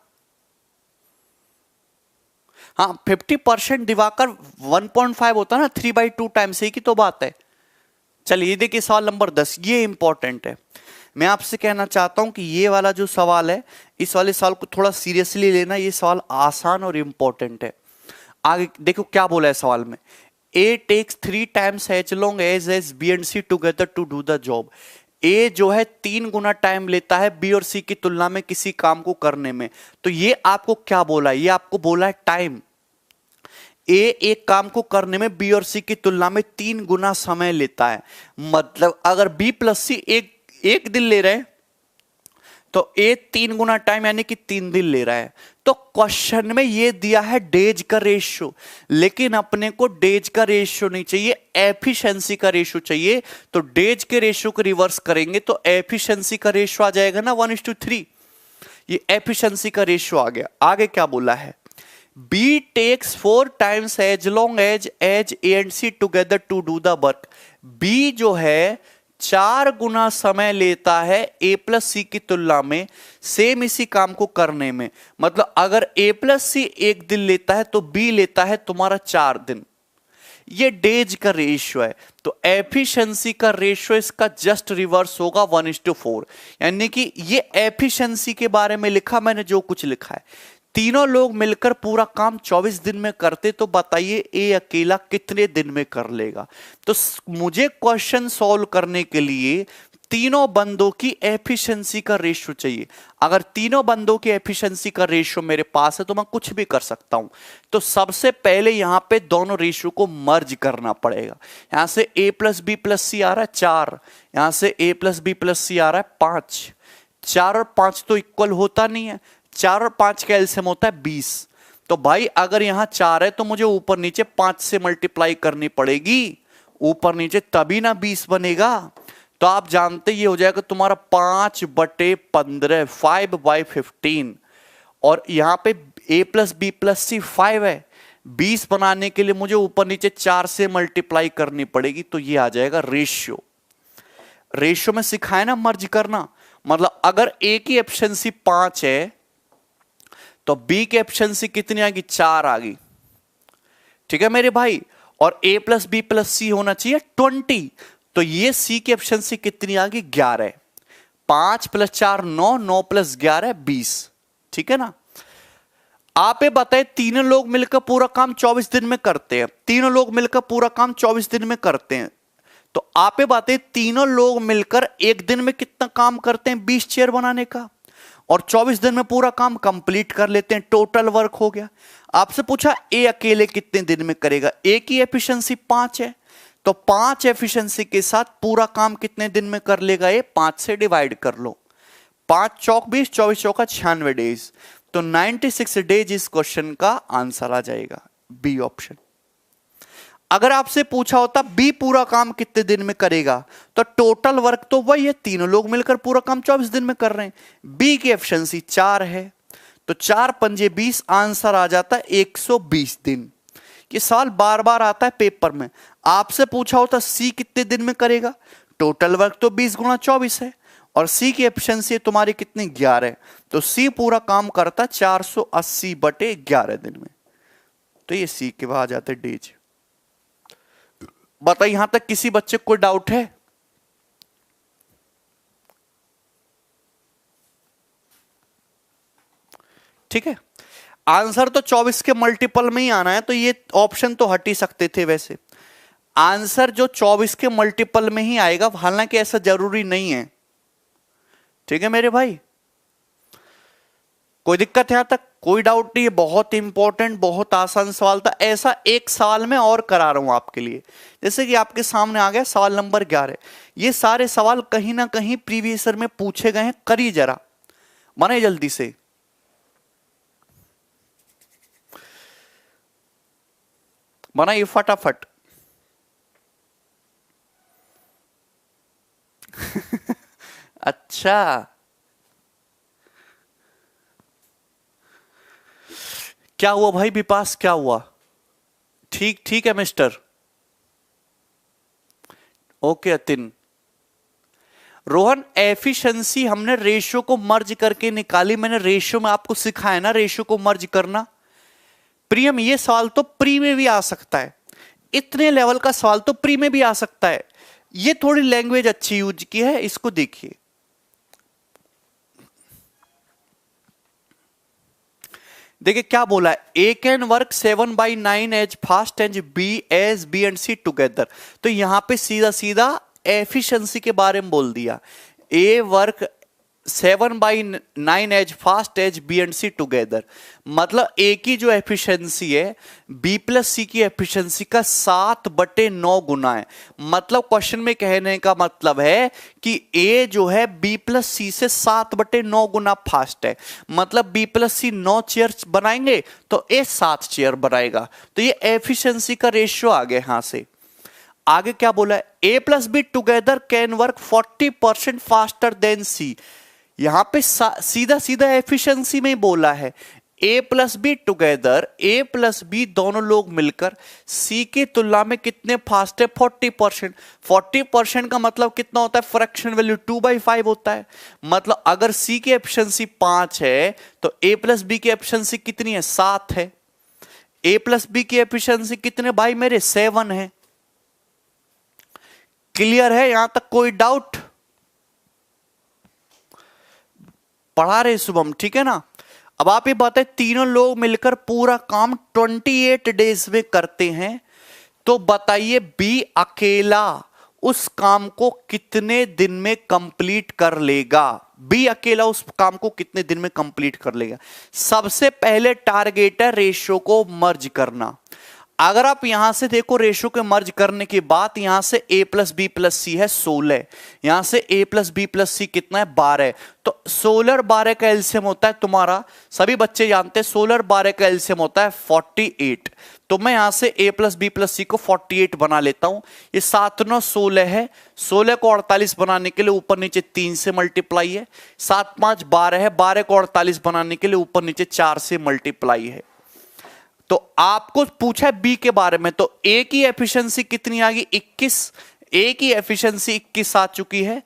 हाँ 50% दिवाकर 1.5 होता है ना, 3/2 टाइम्स ही की तो बात है। चलिए देखिए सवाल नंबर 10, ये इंपॉर्टेंट है। मैं आपसे कहना चाहता हूं कि ये वाला जो सवाल है, इस वाले सवाल को थोड़ा सीरियसली लेना। ये सवाल आसान और इंपॉर्टेंट है। आगे देखो क्या बोला है सवाल में। A takes 3 times as long as B and C together to do the job। A जो है 3 गुना टाइम लेता है B और C की तुलना में किसी काम को करने में। तो ये आपको क्या बोला है? ये आपको बोला है टाइम। A एक काम को करने में B और C की तुलना में 3 गुना समय लेता है। मतलब अगर B प्लस C एक दिन ले रहे हैं तो A 3 गुना टाइम यानी कि 3 दिन ले रहा है। तो क्वेश्चन में ये दिया है डेज का रेशियो, लेकिन अपने को डेज का रेशियो नहीं चाहिए, एफिशिएंसी का रेशियो चाहिए। तो डेज के रेशियो को रिवर्स करेंगे तो एफिशिएंसी का रेशियो आ जाएगा ना 1:3। ये एफिशिएंसी का रेशियो आ गया। आगे क्या बोला है? B takes 4 times as long as A and C together to do the work। B जो है 4 गुना समय लेता है ए प्लस सी की तुलना में सेम इसी काम को करने में। मतलब अगर ए प्लस सी 1 दिन लेता है तो बी लेता है तुम्हारा 4 दिन। ये डेज का रेशियो है, तो एफिशिएंसी का रेशियो इसका जस्ट रिवर्स होगा 1:4। यानी कि ये एफिशिएंसी के बारे में लिखा मैंने जो कुछ लिखा है। तीनों लोग मिलकर पूरा काम 24 दिन में करते तो बताइए ए अकेला कितने दिन में कर लेगा। तो मुझे क्वेश्चन सॉल्व करने के लिए तीनों बंदों की एफिशिएंसी का रेशियो चाहिए। अगर तीनों बंदों की एफिशिएंसी का रेशियो मेरे पास है तो मैं कुछ भी कर सकता हूं। तो सबसे पहले यहां पे दोनों रेशियो को मर्ज करना पड़ेगा। यहां से a प्लस बी प्लस सी आ रहा है 4, यहां से a प्लस बी प्लस सी आ रहा है 5। 4 और 5 तो इक्वल होता नहीं है, 4 और 5 का एलसीएम होता है 20। तो भाई अगर यहां 4 है तो मुझे ऊपर नीचे 5 से मल्टीप्लाई करनी पड़ेगी, ऊपर नीचे तभी ना 20 बनेगा। तो आप जानते ये हो जाएगा तुम्हारा 5/15, 5/15। और यहां पे a प्लस बी प्लस सी 5 है, 20 बनाने के लिए मुझे ऊपर नीचे 4 से मल्टीप्लाई करनी पड़ेगी। तो ये आ जाएगा रेशियो। रेशियो में सिखाया ना मर्ज करना। मतलब अगर a की एफिशिएंसी 5 है तो b की एफिशिएंसी कितनी आ गई, 4 आ गई। ठीक है मेरे भाई। और a प्लस बी प्लस सी होना चाहिए 20। तो ये c की एफिशिएंसी कितनी आ गई, 11। 5 + 4 9, 9 + 11 20। ठीक है ना। आप ये बताए तीनों लोग मिलकर पूरा काम 24 दिन में करते हैं, तीनों लोग मिलकर पूरा काम 24 दिन में करते हैं। तो आप ये बताए तीनों लोग मिलकर एक दिन में कितना काम करते हैं, 20 चेयर बनाने का, और 24 दिन में पूरा काम कंप्लीट कर लेते हैं। टोटल वर्क हो गया। आपसे पूछा ए अकेले कितने दिन में करेगा, ए की एफिशिएंसी 5 है, तो 5 एफिशिएंसी के साथ पूरा काम कितने दिन में कर लेगा, ये 5 से डिवाइड कर लो। 5 चौक 20, 24 चौका 96 डेज। तो 96 डेज इस क्वेश्चन का आंसर आ जाएगा, बी ऑप्शन। अगर आपसे पूछा होता बी पूरा काम कितने दिन में करेगा, तो टोटल वर्क तो वही है, तीनों लोग मिलकर पूरा काम 24 दिन में कर रहे हैं। बी की एफिशिएंसी 4 है, तो 4 पंजे 20, आंसर आ जाता है 120 दिन। ये सवाल बार बार आता है पेपर में। आपसे पूछा होता सी कितने दिन में करेगा, टोटल वर्क तो 20 × 24 है, और सी की एफिशिएंसी तुम्हारी कितनी, 11। तो सी पूरा काम करता है 480/11 दिन में। तो ये सी के बाद आ जाते डेज। बताइए यहां तक किसी बच्चे को कोई डाउट है? ठीक है। आंसर तो 24 के मल्टीपल में ही आना है, तो ये ऑप्शन तो हट ही सकते थे। वैसे आंसर जो 24 के मल्टीपल में ही आएगा, हालांकि ऐसा जरूरी नहीं है। ठीक है मेरे भाई, कोई दिक्कत है यहां तक? कोई डाउट नहीं है। बहुत इंपॉर्टेंट, बहुत आसान सवाल था। ऐसा एक सवाल में और करा रहा हूं आपके लिए। जैसे कि आपके सामने आ गया सवाल नंबर 11। ये सारे सवाल कहीं ना कहीं प्रीवियस ईयर में पूछे गए हैं। करिए जरा, बने जल्दी से। बनाइए फटाफट। अच्छा, क्या हुआ भाई विपास, क्या हुआ? ठीक ठीक है mister. Okay Atin. Rohan, efficiency हमने रेशियो को मर्ज करके निकाली। मैंने रेशियो में आपको सिखाया ना रेशियो को मर्ज करना। प्रीमियम, ये सवाल तो प्री में भी आ सकता है। इतने लेवल का सवाल तो प्री में भी आ सकता है। ये थोड़ी लैंग्वेज अच्छी यूज की है, इसको देखिए। देखिए क्या बोला है, A can work 7/9 as fast as B and C together. तो यहां पे सीधा सीधा एफिशिएंसी के बारे में बोल दिया। A work 7/9 as fast as B and C together. मतलब ए की जो एफिशिएंसी है बी प्लस सी की एफिशिएंसी का 7/9 गुना है। मतलब क्वेश्चन में कहने का मतलब है कि ए जो है बी प्लस सी से 7/9 गुना फास्ट है। मतलब बी प्लस सी 9 चेयर बनाएंगे तो ए 7 चेयर बनाएगा। तो ये एफिशिएंसी का रेशियो आ गया यहां से। आगे क्या बोला है, A plus B together can work 40% faster than C. यहां पे सीधा सीधा एफिशिएंसी में बोला है। A plus B together, A plus B दोनों लोग मिलकर सी की तुलना में कितने फास्ट है? 40%। 40% का मतलब कितना होता है? फ्रैक्शन वैल्यू 2/5 होता है। मतलब अगर सी की एफिशिएंसी 5 है तो ए प्लस बी की एफिशिएंसी कितनी है? 7 है। ए प्लस बी की एफिशिएंसी कितने भाई मेरे? 7 है। क्लियर है यहां तक? कोई डाउट? पढ़ा रहे शुभम, ठीक है ना? अब आप ये बताएं, तीनों लोग मिलकर पूरा काम 28 डेज में करते हैं, तो बताइए बी अकेला उस काम को कितने दिन में कंप्लीट कर लेगा? बी अकेला उस काम को कितने दिन में कंप्लीट कर लेगा? सबसे पहले टारगेट है रेशियो को मर्ज करना। अगर आप यहां से देखो रेशियो के मर्ज करने के बाद, यहां से a प्लस बी प्लस सी है 16, यहां से a प्लस बी प्लस सी कितना है? 12। तो 16 और 12 का एलसीएम होता है तुम्हारा, सभी बच्चे जानते हैं 16 और 12 का एलसीएम होता है 48। तो मैं यहां से a plus B plus C को 48 बना लेता हूं। ये 7 9 16 है, 16 को 48 बनाने के लिए ऊपर नीचे 3 से मल्टीप्लाई है, 7 5 12 है, 12 को 48 बनाने के लिए ऊपर नीचे 4 से मल्टीप्लाई है। तो आपको पूछा है बी के बारे में, तो ए की एफिशिएंसी कितनी आ गई? 21। ए की एफिशिएंसी 21 आ चुकी है।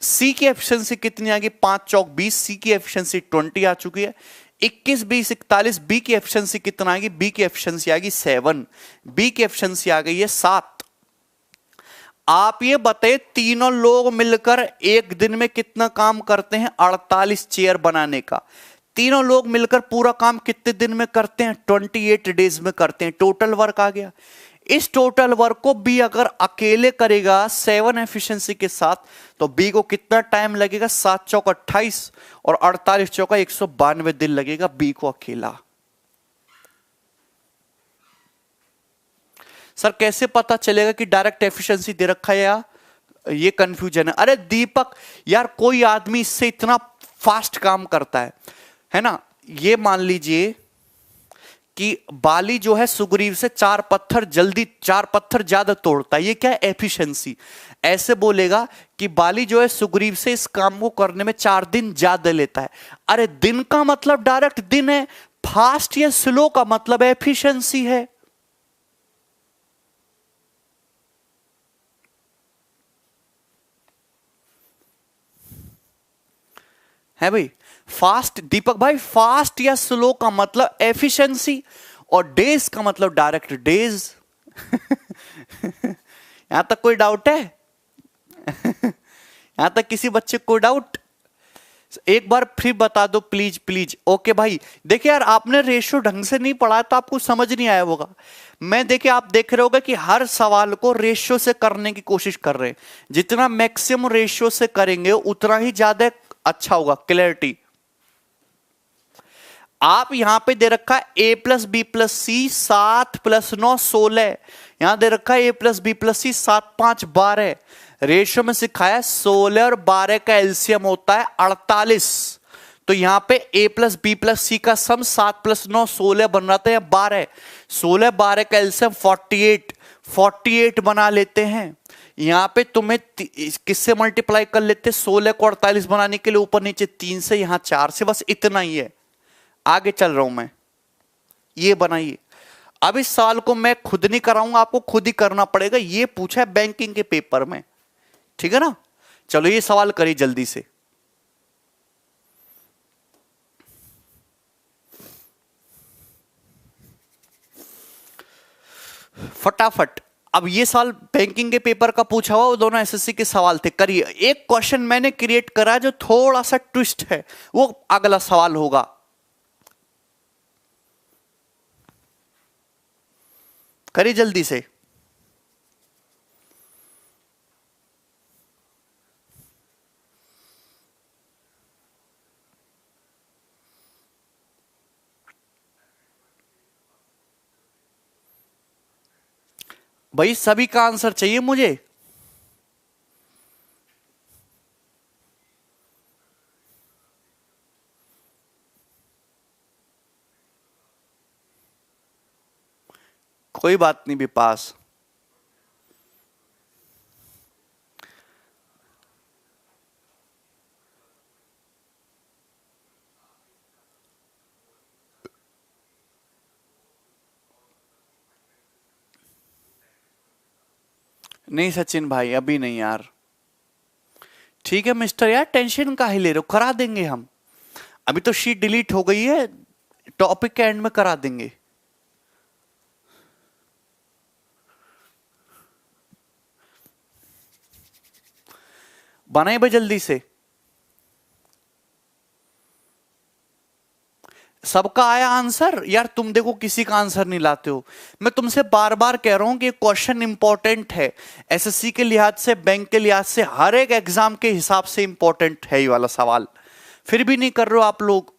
सी की एफिशिएंसी कितनी आ गई? 5 चौक 20। सी की एफिशिएंसी 20 आ चुकी है। 21 20 41। बी की एफिशिएंसी कितना आ गई? बी की एफिशिएंसी आ गई 7। बी की एफिशिएंसी आ गई है 7। आप ये बताइए, तीनों लोग मिलकर एक दिन में कितना काम करते हैं? 48 चेयर बनाने का। तीनों लोग मिलकर पूरा काम कितने दिन में करते हैं? 28 डेज में करते हैं। टोटल वर्क आ गया। इस टोटल वर्क को बी अगर अकेले करेगा 7 एफिशिएंसी के साथ, तो बी को कितना टाइम लगेगा? 7 चौक 28 और 48 चौका 192 दिन लगेगा बी को अकेला। सर कैसे पता चलेगा कि डायरेक्ट एफिशिएंसी दे रखा है या ये कंफ्यूजन है? अरे दीपक यार, कोई आदमी इससे इतना फास्ट काम करता है ना? ये मान लीजिए कि बाली जो है सुग्रीव से 4 पत्थर ज्यादा तोड़ता है, ये क्या है? एफिशिएंसी। ऐसे बोलेगा कि बाली जो है सुग्रीव से इस काम को करने में 4 दिन ज्यादा लेता है। अरे दिन का मतलब डायरेक्ट दिन है, फास्ट या स्लो का मतलब एफिशिएंसी है भाई। फास्ट दीपक भाई, फास्ट या स्लो का मतलब एफिशिएंसी, और डेज का मतलब डायरेक्ट डेज। यहां तक कोई डाउट है? यहां तक किसी बच्चे को डाउट? एक बार फिर बता दो प्लीज प्लीज। ओके भाई, देखिए यार, आपने रेशियो ढंग से नहीं पढ़ा तो आपको समझ नहीं आया होगा। मैं देखिए, आप देख रहे होगा कि हर सवाल को रेशियो से करने की कोशिश कर रहे हैं। जितना मैक्सिमम रेशियो से करेंगे उतना ही ज्यादा अच्छा होगा, क्लैरिटी। आप यहां पे दे रखा है a plus B plus C 7 plus 9 16। यहां दे रखा है a plus B plus C 7 5 12। Ratio में सिखाया 16 और 12 का एलसीएम होता है 48। तो यहां पे a प्लस बी प्लस सी का सम 7 प्लस 9 16 बन रहा था, 12। 16 12 का एलसीएम 48 बना लेते हैं। यहां पे तुम्हें किससे मल्टीप्लाई कर लेते? 16 को 48 बनाने के लिए ऊपर नीचे 3 से, यहां 4 से, बस इतना ही है। आगे चल रहा हूं मैं। ये बनाइए। अब इस सवाल को मैं खुद नहीं कराऊंगा, आपको खुद ही करना पड़ेगा। ये पूछा है बैंकिंग के पेपर में, ठीक है ना? चलो ये सवाल करिए जल्दी से। फटाफट। अब ये सवाल बैंकिंग के पेपर का पूछा हुआ, वो दोनों एसएससी के सवाल थे। करिए। एक क्वेश्चन मैंने क्रिएट करा जो थोड़ा सा ट्विस्ट है, वो अगला सवाल होगा। करिए जल्दी से। भाई सभी का आंसर चाहिए मुझे। कोई बात नहीं विपास। नहीं सचिन भाई, अभी नहीं यार। ठीक है मिस्टर, यार टेंशन काहे ले रहे हो, करा देंगे हम। अभी तो शीट डिलीट हो गई है, टॉपिक के एंड में करा देंगे। बनाए भाई जल्दी से। सबका आया आंसर? यार तुम देखो किसी का आंसर नहीं लाते हो। मैं तुमसे बार बार कह रहा हूं कि क्वेश्चन इंपॉर्टेंट है, एसएससी के लिहाज से, बैंक के लिहाज से, हर एक एग्जाम के हिसाब से इंपॉर्टेंट है ये वाला सवाल, फिर भी नहीं कर रहे हो आप लोग।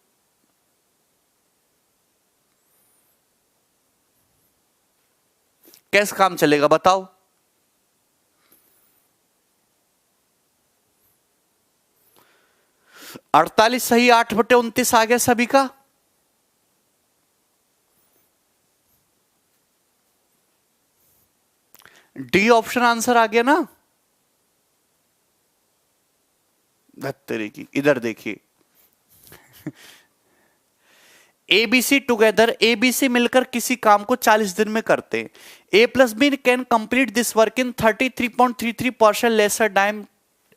कैसे काम चलेगा बताओ? अड़तालीस सही, 8/29 आ गया सभी का। डी ऑप्शन आंसर आ गया ना? धत्तरी की, इधर देखिए। एबीसी टुगेदर, एबीसी मिलकर किसी काम को 40 दिन में करते हैं। A plus B can complete this work in 33.33%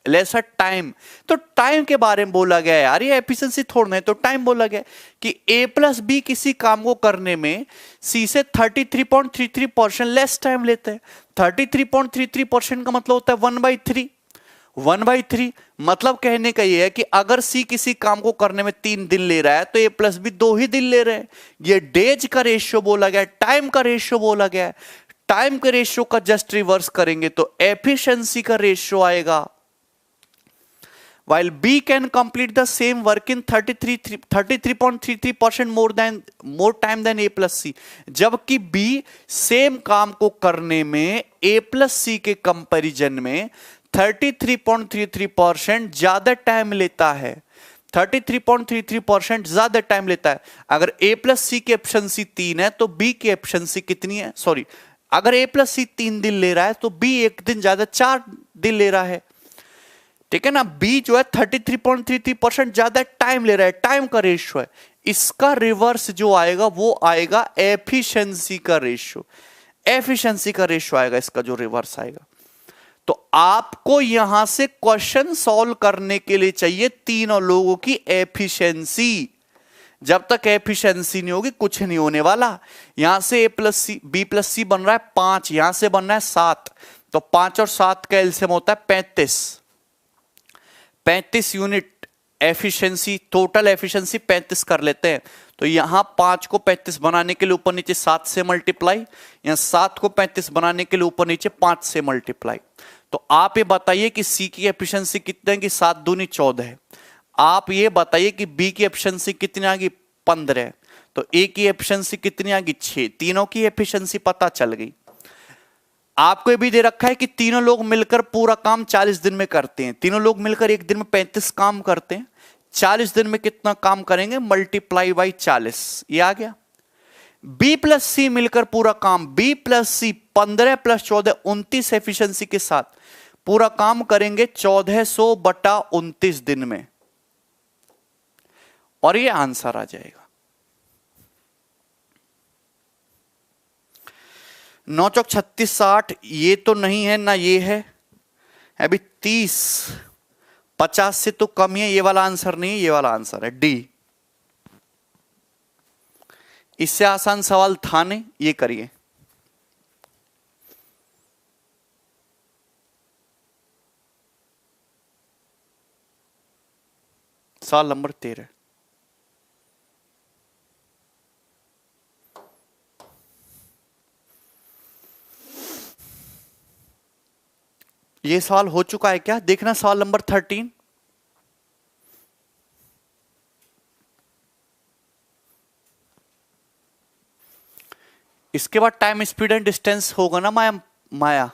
lesser time. तो टाइम के बारे में बोला गया है यार, ये एफिशिएंसी थोड़ा है, तो टाइम बोला गया कि ए प्लस बी किसी काम को करने में सी से 33.33% लेस टाइम लेते हैं। 33.33% का मतलब होता है 1/3। 1/3 मतलब कहने का यह है कि अगर सी किसी काम को करने में 3 दिन ले रहा है तो ए प्लस बी 2 ही दिन ले रहे हैं। ये डेज का रेशियो बोला गया है, टाइम का रेशियो बोला गया है। टाइम के रेशियो का जस्ट रिवर्स करेंगे तो एफिशिएंसी का रेशियो आएगा। while B can complete the same work in 33.33% more time than A plus C, जबकि B सेम काम को करने में A plus C के कंपैरिजन में 33.33% ज्यादा टाइम लेता है। 33.33% ज्यादा टाइम लेता है। अगर A plus C की एफिशिएंसी 3 है तो B की एफिशिएंसी कितनी है? सॉरी, अगर A plus C 3 दिन ले रहा है तो B 1 दिन ज्यादा 4 दिन ले रहा है। ठीक है ना? बी जो है 33.33% ज्यादा टाइम ले रहा है, टाइम का रेशियो है। इसका रिवर्स जो आएगा वो आएगा एफिशिएंसी का रेशियो। एफिशिएंसी का रेशियो आएगा इसका, जो रिवर्स आएगा। तो आपको यहां से क्वेश्चन सॉल्व करने के लिए चाहिए तीनों लोगों की एफिशिएंसी। जब तक एफिशिएंसी नहीं होगी कुछ नहीं होने वाला। यहां से ए प्लस सी, बी प्लस सी बन रहा है 5, यहां से बन रहा है 7, तो 5 और 7 का एलसीएम होता है 35 यूनिट एफिशिएंसी। टोटल एफिशिएंसी 35 कर लेते हैं, तो यहां 5 को 35 बनाने के लिए ऊपर नीचे 7 से मल्टीप्लाई, यहां 7 को 35 बनाने के लिए ऊपर नीचे 5 से मल्टीप्लाई। तो आप ये बताइए कि सी की एफिशिएंसी कितने है कि 7 दूनी 14 है। आप ये बताइए कि बी की एफिशिएंसी कितनी आ गई 15 है, तो ए की एफिशिएंसी कितनी आ गई 6। तीनों की एफिशिएंसी पता चल गई। आपको ये भी दे रखा है कि तीनों लोग मिलकर पूरा काम 40 दिन में करते हैं। तीनों लोग मिलकर एक दिन में 35 काम करते हैं। 40 दिन में कितना काम करेंगे? मल्टीप्लाई बाई 40, ये आ गया। बी प्लस सी मिलकर पूरा काम, बी प्लस सी 15 + 14 29 एफिशिएंसी के साथ पूरा काम करेंगे 1400/29 दिन में, और ये आंसर आ जाएगा। 9 चौक 36 60, ये तो नहीं है ना, ये है अभी 30 50 से तो कम ही है। ये वाला आंसर नहीं है, ये वाला आंसर है डी। इससे आसान सवाल था नहीं, ये करिए। सवाल नंबर 13। ये सवाल हो चुका है क्या? देखना सवाल नंबर 13। इसके बाद टाइम, स्पीड एंड डिस्टेंस होगा ना माया? माया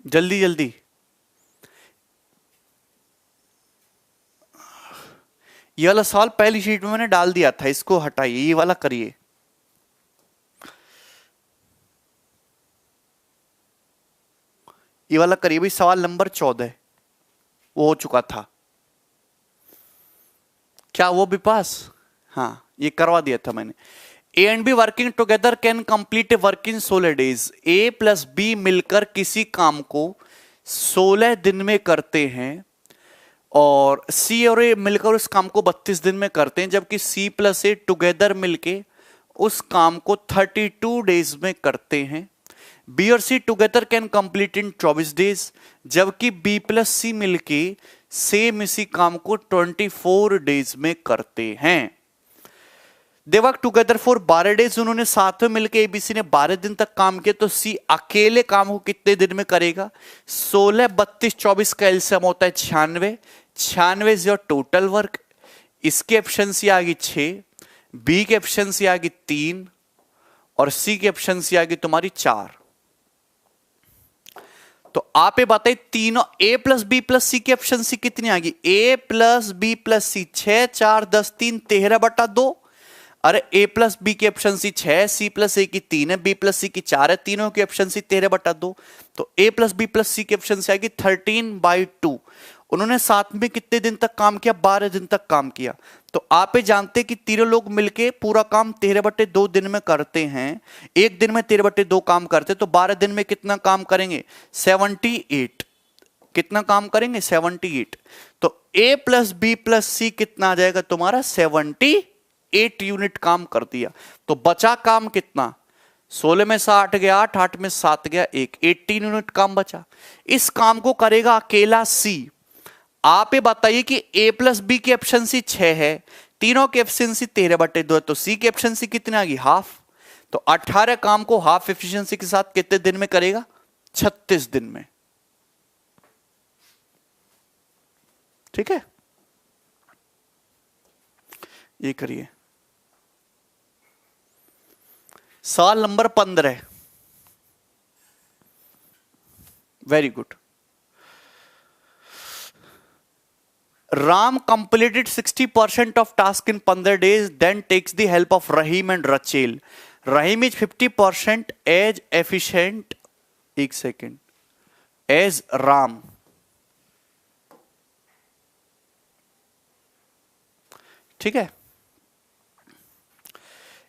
जल्दी जल्दी। ये वाला सवाल पहली शीट में मैंने डाल दिया था, इसको हटाइए, ये वाला करिए। ये वाला करिए भाई, सवाल नंबर 14 वो हो चुका था क्या वो भी पास? हाँ, ये करवा दिया था मैंने। A and B working together can complete a work in 16 days. A plus B मिलकर किसी काम को 16 दिन में करते हैं और सी और ए मिलकर उस काम को 32 दिन में करते हैं, जबकि सी प्लस ए टुगेदर मिलके उस काम को 32 डेज में करते हैं। बी और C together can complete in 24 days, जबकि बी प्लस सी मिलके सेम इसी काम को 24 डेज में करते हैं। They work together for 12 days, उन्होंने साथ में मिलकर एबीसी ने 12 दिन तक काम किया, तो सी अकेले काम को कितने दिन में करेगा? 16, 32, 24 का एलसीएम होता है 96, 96 इज योर टोटल वर्क। इसकी एफिशिएंसी आ गई 6, बी की एफिशिएंसी आ गई 3 और सी की एफिशिएंसी आ गई तुम्हारी 4। तो आप ये बताइए तीनों ए प्लस बी प्लस सी की एफिशिएंसी कितनी आ गई? ए प्लस बी प्लस सी 6, 4, 10, 3, 13/2। अरे ए प्लस बी की एफिशिएंसी 6, सी प्लस ए की 3 है, बी प्लस सी की 4 है, तीनों की एफिशिएंसी 13/2। तो ए प्लस बी प्लस सी की एफिशिएंसी आएगी 13/2। उन्होंने साथ में कितने दिन तक काम किया? 12 दिन तक काम किया। तो आप ये जानते कि तीनों लोग मिलके पूरा काम 13/2 दिन में करते हैं। एक दिन में 13/2 काम करते, तो 12 दिन में कितना काम करेंगे? 78। कितना काम करेंगे? 78। तो ए प्लस बी प्लस सी कितना आ जाएगा तुम्हारा? 78 यूनिट काम कर दिया। तो बचा काम कितना? 16 में से 8 गया 8, 8 में 7 गया 1, 18 यूनिट काम बचा। इस काम को करेगा अकेला सी। आप ये बताइए कि ए प्लस बी की एफिशिएंसी 6 है, तीनों की एफिशिएंसी 13/2 है, तो सी की एफिशिएंसी कितनी आ गई? हाफ। तो 18 काम को हाफ एफिशिएंसी के साथ कितने दिन में करेगा? 36 दिन में। ठीक है, ये करिए। सवाल number 15। Very good. Ram completed 60% of task in 15 days, then takes the help of Rahim and Rachel. Rahim is 50% as efficient, एक second, as Ram. ठीक है।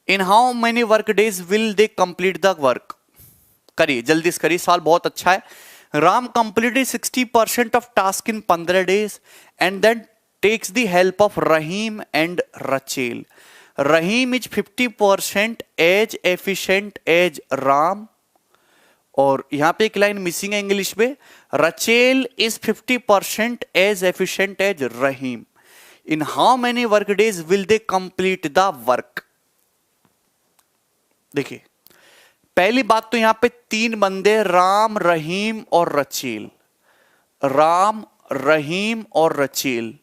In how many work days will they complete the work? करिए जल्दी से करिए, सवाल बहुत अच्छा है। Ram completed 60% of task in 15 days and then takes the help of Rahim and Rachel. Rahim is 50% as efficient as Ram. और यहां पे एक लाइन मिसिंग है इंग्लिश में, Rachel is 50% as efficient as Rahim. In how many work days will they complete the work? देखिए, पहली बात तो यहां पे 3 बंदे राम, रहीम और रचेल। राम, रहीम और रचेल,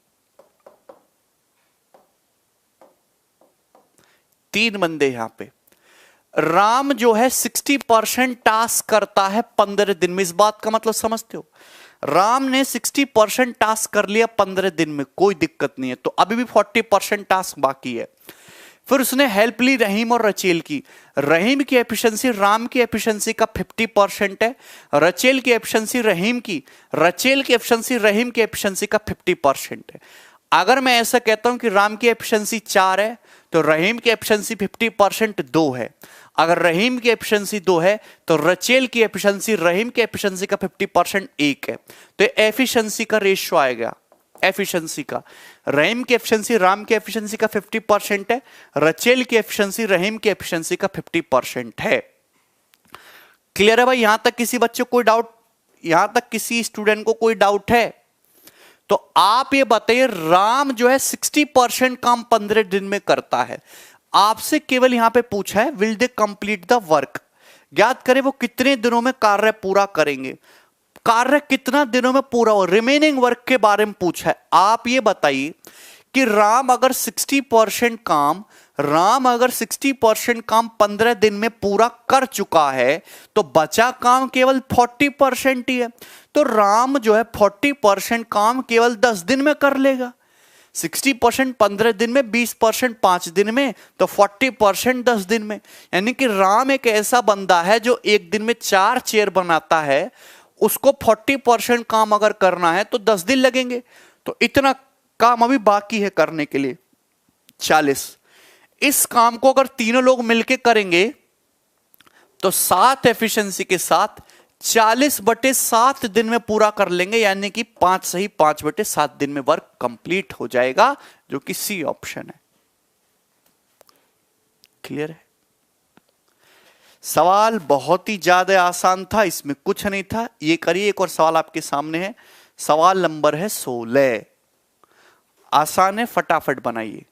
3 बंदे यहां पे। राम जो है 60% टास्क करता है 15 दिन में। इस बात का मतलब समझते हो? राम ने 60% टास्क कर लिया 15 दिन में, कोई दिक्कत नहीं है। तो अभी भी 40% टास्क बाकी है। फिर उसने हेल्प ली रहीम और रचेल की। रहीम की एफिशिएंसी राम की एफिशिएंसी का 50% है, रचेल की एफिशिएंसी रहीम की, रचेल की एफिशिएंसी रहीम की एफिशिएंसी का 50% है। अगर मैं ऐसा कहता हूं कि राम की एफिशिएंसी 4 है तो रहीम की एफिशिएंसी 50% 2 है। अगर रहीम की एफिशिएंसी 2 है तो रचेल की एफिशिएंसी रहीम की एफिशिएंसी का 50% 1 है। तो एफिशिएंसी का रेशियो आएगा, एफिशिएंसी का, रहीम की एफिशिएंसी राम की एफिशिएंसी का 50% है, रचेल की एफिशिएंसी रहीम की एफिशिएंसी का 50% है। क्लियर है भाई? यहां तक किसी बच्चे को कोई डाउट, यहां तक किसी स्टूडेंट को कोई डाउट है? तो आप ये बताइए, राम जो है 60% काम 15 दिन में करता है। आपसे केवल यहां पे पूछा है will they complete the work, ज्ञात करें वो कितने दिनों में कार्य पूरा करेंगे। कार्य कितना दिनों में पूरा हो, रिमेनिंग वर्क के बारे में पूछा है। आप ये बताइए कि राम अगर 60% काम 15 दिन में पूरा कर चुका है तो बचा काम केवल 40% ही है। तो राम जो है 40% काम केवल 10 दिन में कर लेगा। 60% 15 दिन में, 20% 5 दिन में, तो 40% 10 दिन में। यानी कि राम एक ऐसा बंदा है जो एक दिन में 4 चेयर बनाता है, उसको 40% काम अगर करना है तो 10 दिन लगेंगे। तो इतना काम अभी बाकी है करने के लिए, 40। इस काम को अगर तीनों लोग मिलके करेंगे तो 7 एफिशिएंसी के साथ 40/7 दिन में पूरा कर लेंगे, यानी कि 5 सही 5/7 दिन में वर्क कंप्लीट हो जाएगा, जो कि सी ऑप्शन है। क्लियर है? सवाल बहुत ही ज्यादा आसान था, इसमें कुछ नहीं था। ये करिए, एक और सवाल आपके सामने है। सवाल नंबर है 16। आसान है, फटाफट बनाइए।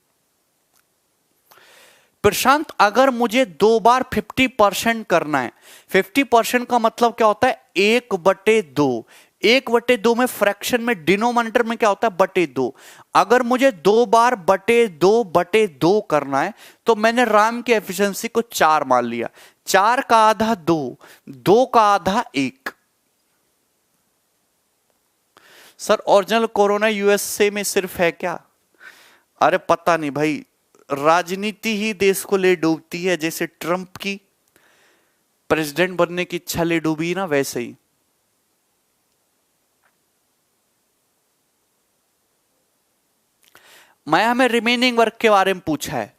प्रशांत, अगर मुझे 2 बार 50% करना है, 50% का मतलब क्या होता है? 1/2। 1/2 में फ्रैक्शन में डिनोमिनेटर में क्या होता है? /2। अगर मुझे 2 बार /2 करना है तो मैंने राम की एफिशिएंसी को 4 मान लिया। 4 का आधा 2, 2 का आधा 1। सर ओरिजिनल कोरोना यूएसए में सिर्फ है क्या? अरे पता नहीं भाई, राजनीति ही देश को ले डूबती है, जैसे ट्रंप की प्रेसिडेंट बनने की इच्छा ले डूबी ना, वैसे ही। मैं हमें रिमेनिंग वर्क के बारे में पूछा है,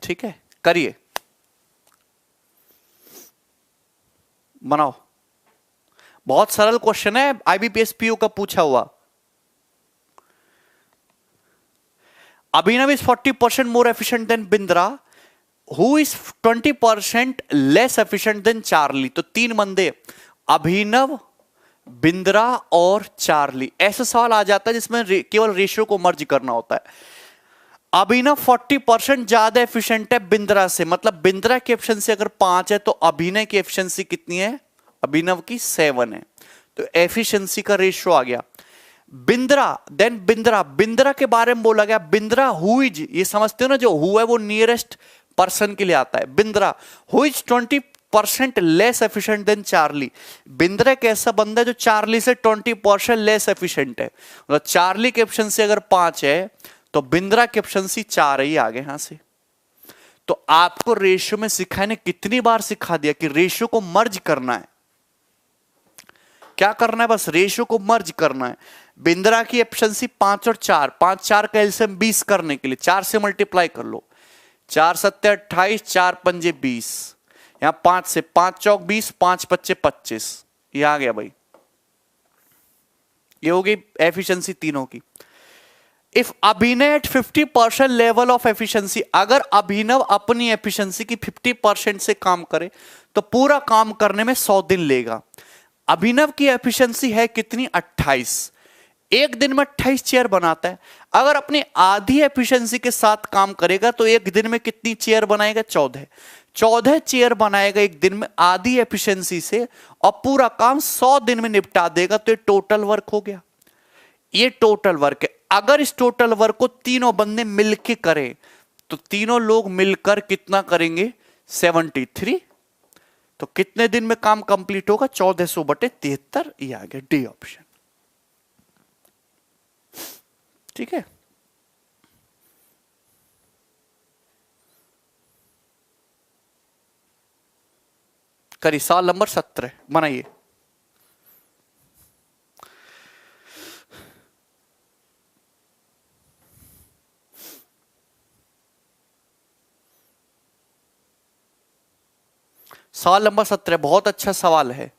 ठीक है, करिए, बनाओ। बहुत सरल क्वेश्चन है, आईबीपीएस पीओ का पूछा हुआ। Abhinav is 40% more efficient than Bindra, who is 20% less efficient than Charlie। तो 3 बंदे, अभिनव, बिंद्रा और चार्ली। ऐसा सवाल आ जाता है जिसमें केवल रेशियो को मर्ज करना होता है। अभिनव 40% ज्यादा एफिशिएंट है बिंद्रा से, मतलब बिंद्रा की एफिशिएंसी अगर 5 है तो अभिनव की एफिशिएंसी कितनी है? अभिनव की 7 है। तो एफिशिएंसी का रेशियो आ गया। बिंद्रा, देन बिंद्रा के बारे में बोला गया, बिंद्रा हु इज, ये समझते हो ना, जो हु है वो नियरेस्ट पर्सन के लिए आता है। Bindra who is 20% less efficient then Charlie. Bindra एक ऐसा बंदा है जो चार्ली से 20% लेस एफिशिएंट है। मतलब चार्ली की एफिशिएंसी अगर 5 है तो बिंद्रा की एफिशिएंसी 4 ही आगे यहां से। तो आपको रेशियो में सिखाने ने कितनी बार सिखा दिया कि रेशियो को मर्ज करना है। क्या करना है? बस रेशियो को मर्ज करना है। बिंद्रा की एफिशिएंसी 5 और 4, 5 4 का एलसीएम 20 करने के लिए 4 से मल्टीप्लाई कर लो। 4 7 28, 4 5 20, यहां 5 से 5 चौक 20, 5 5 25, ये आ गया भाई। ये होगी एफिशिएंसी तीनों की। If Abhinav at 50% level of efficiency, अगर अभिनव अपनी एफिशिएंसी की 50% से काम करे तो पूरा काम करने में 100 दिन लेगा। अभिनव की एफिशिएंसी है कितनी? 28। एक दिन में 28 चेयर बनाता है। अगर अपनी आधी एफिशिएंसी के साथ काम करेगा तो एक दिन में कितनी चेयर बनाएगा? 14 चेयर बनाएगा एक दिन में आधी एफिशिएंसी से, और पूरा काम 100 दिन में निपटा देगा। तो ये टोटल वर्क हो गया। ये टोटल वर्क है। अगर इस टोटल वर्क को तीनों बंदे मिलकर करें तो तीनों लोग मिलकर कितना करेंगे? 73। तो कितने दिन में काम कंप्लीट होगा? 1400/73। ये आ गया डी ऑप्शन। ठीक है, करिए। सवाल नंबर 17 बनाइए। सवाल नंबर 17 बहुत अच्छा सवाल है।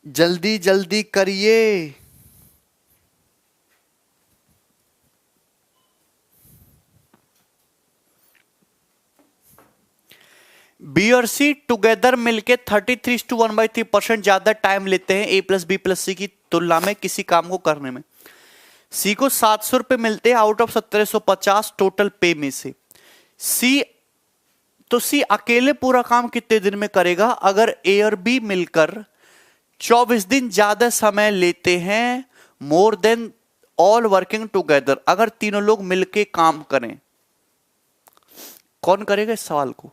जल्दी जल्दी करिए। बी और सी टुगेदर मिलके 33:1/3% ज्यादा टाइम लेते हैं A+B+C की तुलना में किसी काम को करने में। सी को 700 रुपए मिलते हैं आउट ऑफ 1750 टोटल पे में से। सी अकेले पूरा काम कितने दिन में करेगा? अगर ए और बी मिलकर 24 दिन ज्यादा समय लेते हैं more than all working together, अगर तीनों लोग मिलके काम करें। कौन करेगा इस सवाल को?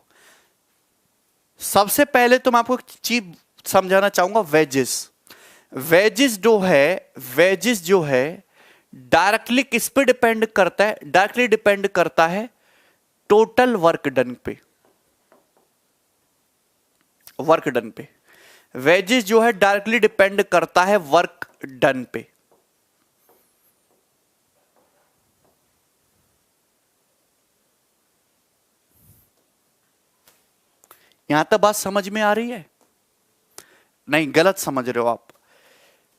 सबसे पहले तो मैं आपको एक चीज समझाना चाहूंगा, वेजेस। वेजेस जो है डायरेक्टली किस पे डिपेंड करता है? डायरेक्टली डिपेंड करता है टोटल वर्क डन पे। वेजेस जो है डायरेक्टली डिपेंड करता है वर्क डन पे। यहां तक बात समझ में आ रही है? नहीं, गलत समझ रहे हो आप।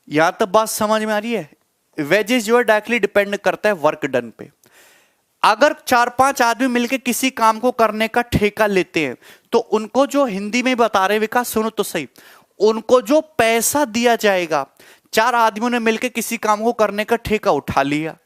यहां तक बात समझ में आ रही है? वेजेस जो है डायरेक्टली डिपेंड करता है वर्क डन पे। अगर 4-5 आदमी मिलकर किसी काम को करने का ठेका लेते हैं तो उनको जो, हिंदी में बता रहे विकास सुनो तो सही, उनको जो पैसा दिया जाएगा, 4 आदमियों ने मिलकर किसी काम को करने का ठेका उठा लिया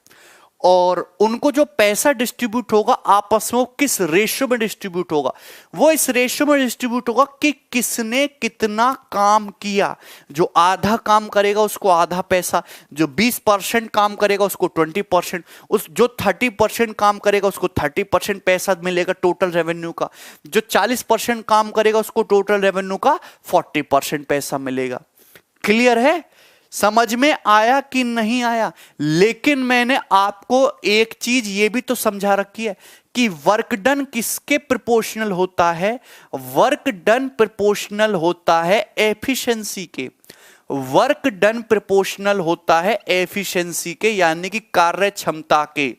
और उनको जो पैसा डिस्ट्रीब्यूट होगा आपस में, किस रेशियो में डिस्ट्रीब्यूट होगा? वो इस रेशियो में डिस्ट्रीब्यूट होगा कि किसने कितना काम किया। जो आधा काम करेगा उसको आधा पैसा, जो 20% काम करेगा उसको 20%, उस जो 30% काम करेगा उसको 30% पैसा मिलेगा टोटल रेवेन्यू का, जो 40% काम करेगा उसको टोटल रेवेन्यू का 40% पैसा मिलेगा। क्लियर है? समझ में आया कि नहीं आया? लेकिन मैंने आपको एक चीज ये भी तो समझा रखी है कि वर्क डन किसके प्रोपोर्शनल होता है? वर्क डन प्रोपोर्शनल होता है एफिशिएंसी के। वर्क डन प्रोपोर्शनल होता है एफिशिएंसी के, यानी कि कार्य क्षमता के।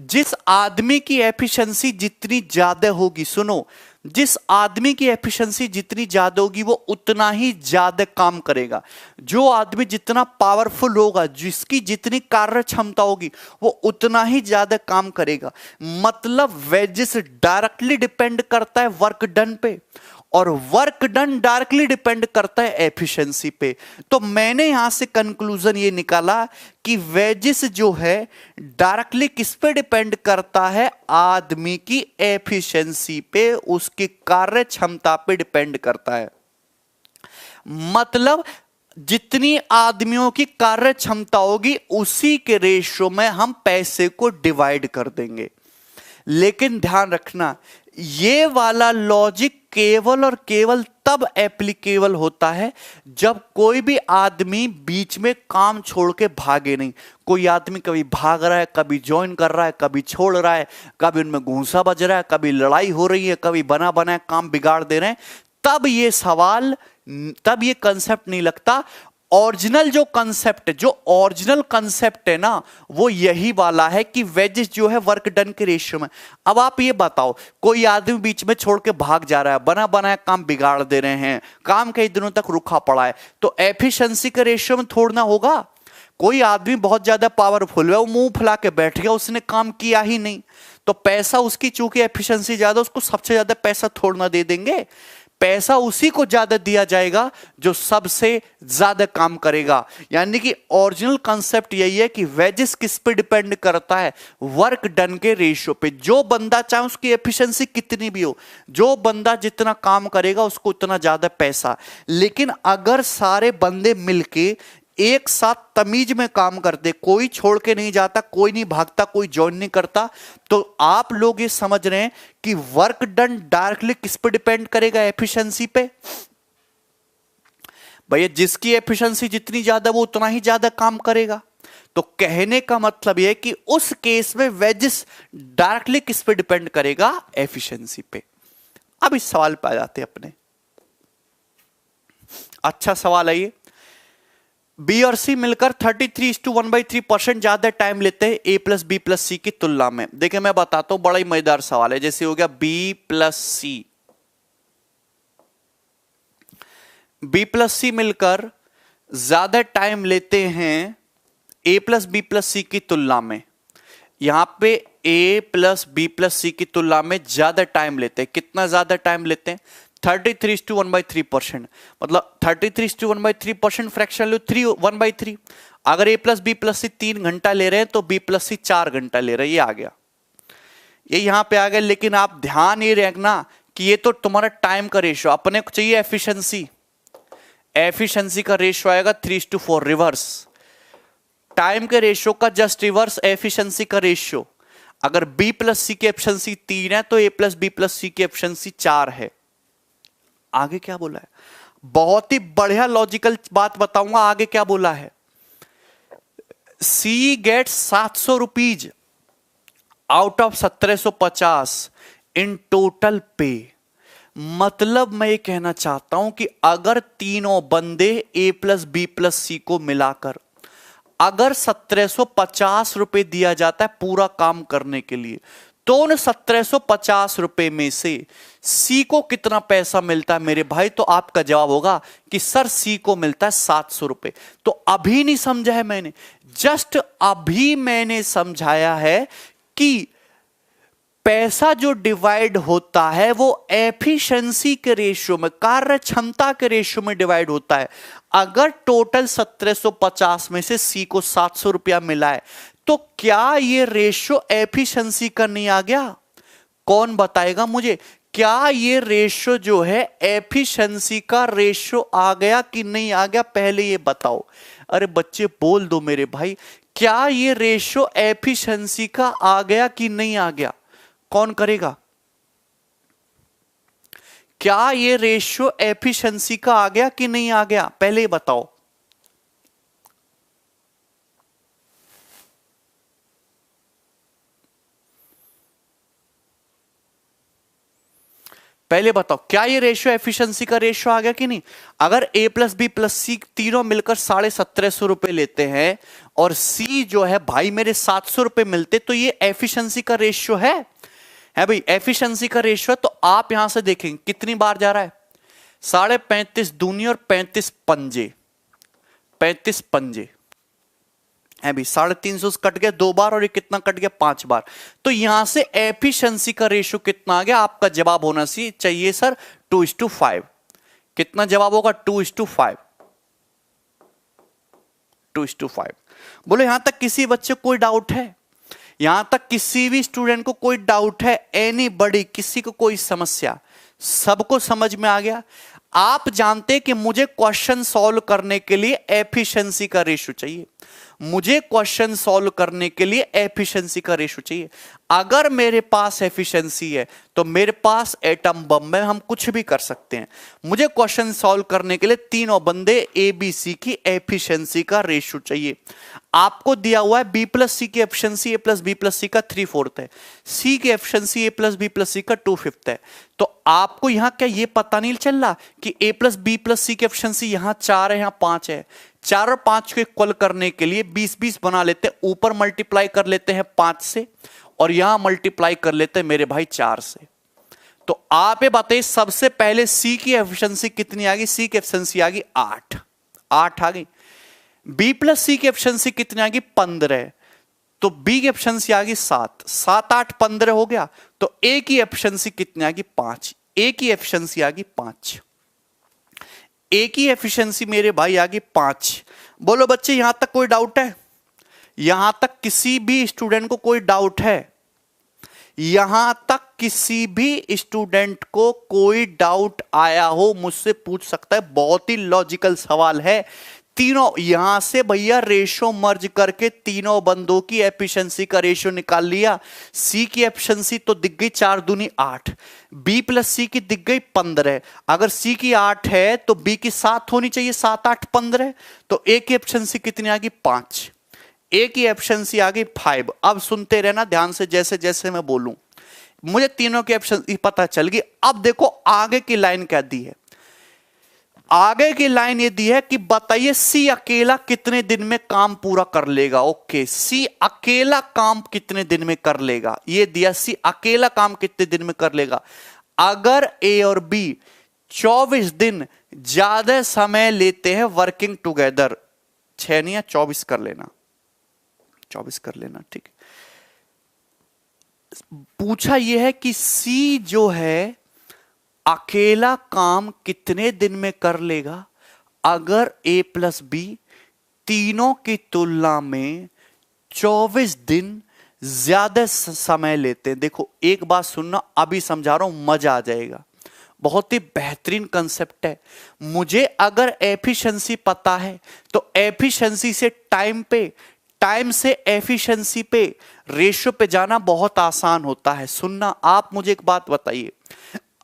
जिस आदमी की एफिशिएंसी जितनी ज्यादा होगी, सुनो, जिस आदमी की एफिशिएंसी जितनी ज्यादा होगी वो उतना ही ज्यादा काम करेगा। जो आदमी जितना पावरफुल होगा, जिसकी जितनी कार्य क्षमता होगी, वो उतना ही ज्यादा काम करेगा। मतलब वेजेस डायरेक्टली डिपेंड करता है वर्क डन पे और वर्क डन डायरेक्टली डिपेंड करता है एफिशिएंसी पे। तो मैंने यहां से कंक्लूजन ये निकाला कि वेजेस जो है डायरेक्टली किस पे डिपेंड करता है? आदमी की एफिशिएंसी पे, उसकी कार्य क्षमता पे डिपेंड करता है। मतलब जितनी आदमियों की कार्य क्षमता होगी उसी के रेशियो में हम पैसे को डिवाइड कर देंगे। लेकिन ध्यान रखना, ये वाला लॉजिक केवल और केवल तब एप्लीकेबल होता है जब कोई भी आदमी बीच में काम छोड़ के भागे नहीं। कोई आदमी कभी भाग रहा है, कभी ज्वाइन कर रहा है, कभी छोड़ रहा है, कभी उनमें घूंसा बज रहा है, कभी लड़ाई हो रही है, कभी बना बनाया काम बिगाड़ दे रहे हैं, तब ये सवाल, तब ये कंसेप्ट नहीं लगता। ओरिजिनल जो कंसेप्ट, जो ओरिजिनल कंसेप्ट है ना, वो यही वाला है कि वेजेस जो है वर्क डन के रेशियो में। अब आप ये बताओ, कोई आदमी बीच में छोड़ के भाग जा रहा है, बना बनाया काम बिगाड़ दे रहे हैं, काम कई दिनों तक रुका पड़ा है, तो एफिशिएंसी के रेशियो में थोड़ना होगा। कोई आदमी बहुत ज्यादा पावरफुल है, वो मुंह फुला के बैठ गया, उसने काम किया ही नहीं, तो पैसा उसकी, चूंकि एफिशिएंसी ज्यादा, उसको सबसे ज्यादा पैसा थोड़ना दे देंगे। पैसा उसी को ज्यादा दिया जाएगा जो सबसे ज्यादा काम करेगा। यानी कि ओरिजिनल कंसेप्ट यही है कि वेजेस किस पे डिपेंड करता है? वर्क डन के रेशियो पे। जो बंदा, चाहे उसकी एफिशिएंसी कितनी भी हो, जो बंदा जितना काम करेगा उसको उतना ज्यादा पैसा। लेकिन अगर सारे बंदे मिलके एक साथ तमीज में काम करते, कोई छोड़ के नहीं जाता, कोई नहीं भागता, कोई ज्वाइन नहीं करता, तो आप लोग ये समझ रहे हैं कि वर्क डन डायरेक्टली किस पे डिपेंड करेगा? एफिशिएंसी पे। भैया जिसकी एफिशिएंसी जितनी ज्यादा वो उतना ही ज्यादा काम करेगा। तो कहने का मतलब यह है कि उस केस में वेजेस डायरेक्टली किस पे डिपेंड करेगा? एफिशिएंसी पे। अब इस सवाल पे आ जाते हैं अपने। अच्छा सवाल है ये। बी और सी मिलकर 33:1/3% ज्यादा टाइम लेते हैं ए प्लस बी प्लस सी की तुलना में। देखिए मैं बताता हूं, बड़ा ही मजेदार सवाल है। जैसे हो गया बी प्लस सी मिलकर ज्यादा टाइम लेते हैं ए प्लस बी प्लस सी की तुलना में। यहां पे ए प्लस बी प्लस सी की तुलना में ज्यादा टाइम लेते हैं। कितना ज्यादा टाइम लेते हैं? 33:1/3%। मतलब 33:1/3% फ्रैक्शन लो 1/3। अगर ए प्लस बी प्लस सी 3 घंटा ले रहे हैं तो बी प्लस सी 4 घंटा ले रहे हैं। ये आ गया, ये यहां पे आ गया। लेकिन आप ध्यान ये रखना कि ये तो तुम्हारा टाइम का रेशियो, अपने को चाहिए एफिशिएंसी। एफिशिएंसी का रेशियो आएगा 3:4 रिवर्स। टाइम के रेशियो का जस्ट रिवर्स एफिशिएंसी का रेशियो। अगर बी प्लस सी की एफिशिएंसी 3 है तो ए प्लस बी प्लस सी की एफिशिएंसी 4 है। आगे क्या बोला है, बहुत ही बढ़िया लॉजिकल बात बताऊंगा। आगे क्या बोला है, C get 700 rupees out of 1750 in total पे। मतलब मैं ये कहना चाहता हूं कि अगर तीनों बंदे ए प्लस बी प्लस सी को मिलाकर अगर 1750 रुपए दिया जाता है पूरा काम करने के लिए, तो उन 1750 रुपए में से सी को कितना पैसा मिलता है मेरे भाई? तो आपका जवाब होगा कि सर सी को मिलता है 700 रुपए। तो अभी नहीं समझा है मैंने, जस्ट अभी मैंने समझाया है कि पैसा जो डिवाइड होता है वो एफिशिएंसी के रेशियो में, कार्य क्षमता के रेशियो में डिवाइड होता है। अगर टोटल 1750 में से सी को 700 रुपया मिला है तो क्या ये रेशियो एफिशिएंसी का नहीं आ गया? कौन बताएगा मुझे, क्या ये रेशियो जो है एफिशिएंसी का रेशियो आ गया कि नहीं आ गया? पहले ये बताओ। अरे बच्चे बोल दो मेरे भाई, क्या ये रेशियो एफिशिएंसी का आ गया कि नहीं आ गया? कौन करेगा? क्या ये रेशियो एफिशिएंसी का आ गया कि नहीं आ गया? पहले ही बताओ। पहले बताओ, क्या ये रेशियो एफिशिएंसी का रेशियो आ गया कि नहीं? अगर ए प्लस बी प्लस सी तीनों मिलकर 1750 रुपए लेते हैं और सी जो है भाई मेरे 700 रुपए मिलते, तो ये एफिशिएंसी का रेशियो है भाई, एफिशिएंसी का रेशियो। तो आप यहां से देखेंगे कितनी बार जा रहा है, 35.5 दूनी और 35 पंजे, 35 पंजे है भाई। 350 कट गया 2 बार और ये कितना कट गया 5 बार। तो यहां से एफिशिएंसी का रेशियो कितना आ गया? आपका जवाब होना चाहिए सर 2:5। कितना जवाब होगा? 2:5, 2:5। बोलो यहां तक किसी बच्चे को कोई डाउट है? यहां तक किसी भी स्टूडेंट को कोई डाउट है? एनीबॉडी, किसी को कोई समस्या? सबको समझ में आ गया? आप जानते कि मुझे क्वेश्चन सॉल्व करने के लिए एफिशिएंसी का रेशियो चाहिए, मुझे क्वेश्चन सॉल्व करने के लिए एफिशिएंसी का रेशियो चाहिए। अगर मेरे पास एफिशिएंसी है तो मेरे पास एटम बम में हम कुछ भी कर सकते हैं। मुझे क्वेश्चन सॉल्व करने के लिए तीनों बंदे ए बी सी की एफिशिएंसी का रेशियो चाहिए। आपको दिया हुआ है बी प्लस सी की एफिशिएंसी ए प्लस बी प्लस सी का 3/4 है, सी की एफिशिएंसी ए प्लस बी प्लस सी का 2/5 है। तो आपको यहां क्या ये पता नहीं चल रहा कि ए प्लस बी प्लस सी की एफिशिएंसी यहां 4 है, यहां 5 है। 4 और 5 को इक्वल करने के लिए 20-20 बना लेते हैं, ऊपर मल्टीप्लाई कर लेते हैं 5 से और यहां मल्टीप्लाई कर लेते हैं मेरे भाई 4 से। तो आप ये बताइए सबसे पहले सी की एफिशिएंसी कितनी आ गई? सी की एफिशिएंसी आ गई 8 आ गई। बी प्लस सी की एफिशिएंसी कितनी आ गई? 15। तो बी की एफिशिएंसी आ गई 7, 7 8 15 हो गया। तो ए की एफिशिएंसी कितनी आ गई? 5। ए की एफिशिएंसी आ गई 5। ए की एफिशिएंसी मेरे भाई आ गई 5। बोलो बच्चे यहां तक कोई डाउट है? यहां तक किसी भी स्टूडेंट को कोई डाउट है? यहां तक किसी भी स्टूडेंट को कोई डाउट आया हो मुझसे पूछ सकता है। बहुत ही लॉजिकल सवाल है। तीनों यहां से भैया रेशियो मर्ज करके तीनों बंदों की एफिशिएंसी का रेशियो निकाल लिया। सी की एफिशिएंसी तो दिख गई 4 दूनी 8, बी प्लस सी की दिख गई 15। अगर सी की 8 है तो बी की 7 होनी चाहिए, 7 8 15। तो ए की एफिशिएंसी कितनी आ गई? 5। ए की एफिशिएंसी आ गई 5। अब सुनते रहना ध्यान से, जैसे जैसे मैं बोलूं मुझे तीनों की एफिशिएंसी पता चल गई। अब देखो आगे की लाइन क्या दी है। आगे की लाइन ये दी है कि बताइए सी अकेला कितने दिन में काम पूरा कर लेगा। ओके, सी अकेला काम कितने दिन में कर लेगा, ये दिया। सी अकेला काम कितने दिन में कर लेगा? अगर ए और बी 24 दिन ज्यादा समय लेते हैं वर्किंग टुगेदर, 6 नहीं है 24 कर लेना, 24 कर लेना, ठीक है। पूछा यह है कि सी जो है अकेला काम कितने दिन में कर लेगा अगर ए प्लस बी तीनों की तुलना में 24 दिन ज्यादा समय लेते हैं। देखो एक बात सुनना, अभी समझा रहा हूं, मजा आ जाएगा। बहुत ही बेहतरीन कंसेप्ट है। मुझे अगर एफिशिएंसी पता है तो एफिशिएंसी से टाइम पे, टाइम से एफिशिएंसी पे, रेशियो पे जाना बहुत आसान होता है। सुनना, आप मुझे एक बात बताइए,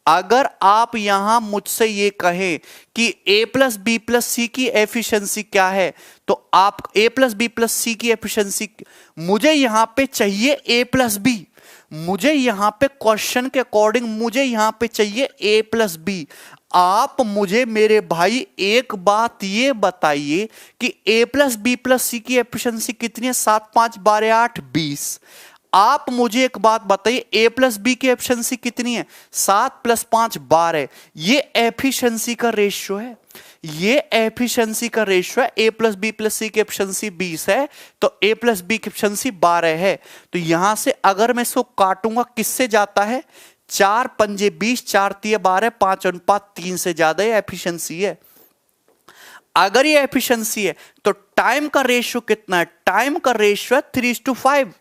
अगर आप यहां मुझसे ये कहें कि a प्लस बी प्लस सी की एफिशिएंसी क्या है, तो आप a प्लस बी प्लस सी की एफिशिएंसी, मुझे यहां पे चाहिए a प्लस बी, मुझे यहां पे क्वेश्चन के अकॉर्डिंग मुझे यहां पे चाहिए a प्लस बी। आप मुझे मेरे भाई एक बात ये बताइए कि a प्लस बी प्लस सी की एफिशिएंसी कितनी है? 7 5 12 8 20। आप मुझे एक बात बताइए, a प्लस बी की एफिशिएंसी कितनी है? 7 प्लस 5 12। ये एफिशिएंसी का रेशियो है, ये एफिशिएंसी का रेशियो है। a प्लस बी प्लस सी की एफिशिएंसी 20 है तो a प्लस बी की एफिशिएंसी 12 है। तो यहां से अगर मैं इसको काटूंगा किससे जाता है? 4 पंजे 20, 4 तिये 12, 5 अनुपात 3 से ज्यादा ये एफिशिएंसी है। अगर ये एफिशिएंसी है तो टाइम का रेशियो कितना है? टाइम का रेशियो है 3:5।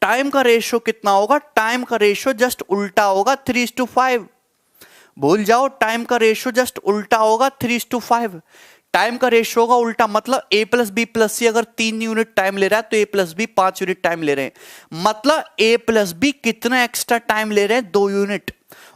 टाइम का रेशियो कितना होगा? टाइम का रेशियो जस्ट उल्टा होगा 3:5। भूल जाओ, टाइम का रेशियो जस्ट उल्टा होगा 3:5। टाइम का रेशियो होगा उल्टा, मतलब a plus B plus C अगर 3 यूनिट टाइम ले रहा है तो a plus B 5 unit time ले रहे हैं। मतलब a प्लस बी कितना एक्स्ट्रा टाइम ले रहे हैं? 2 यूनिट।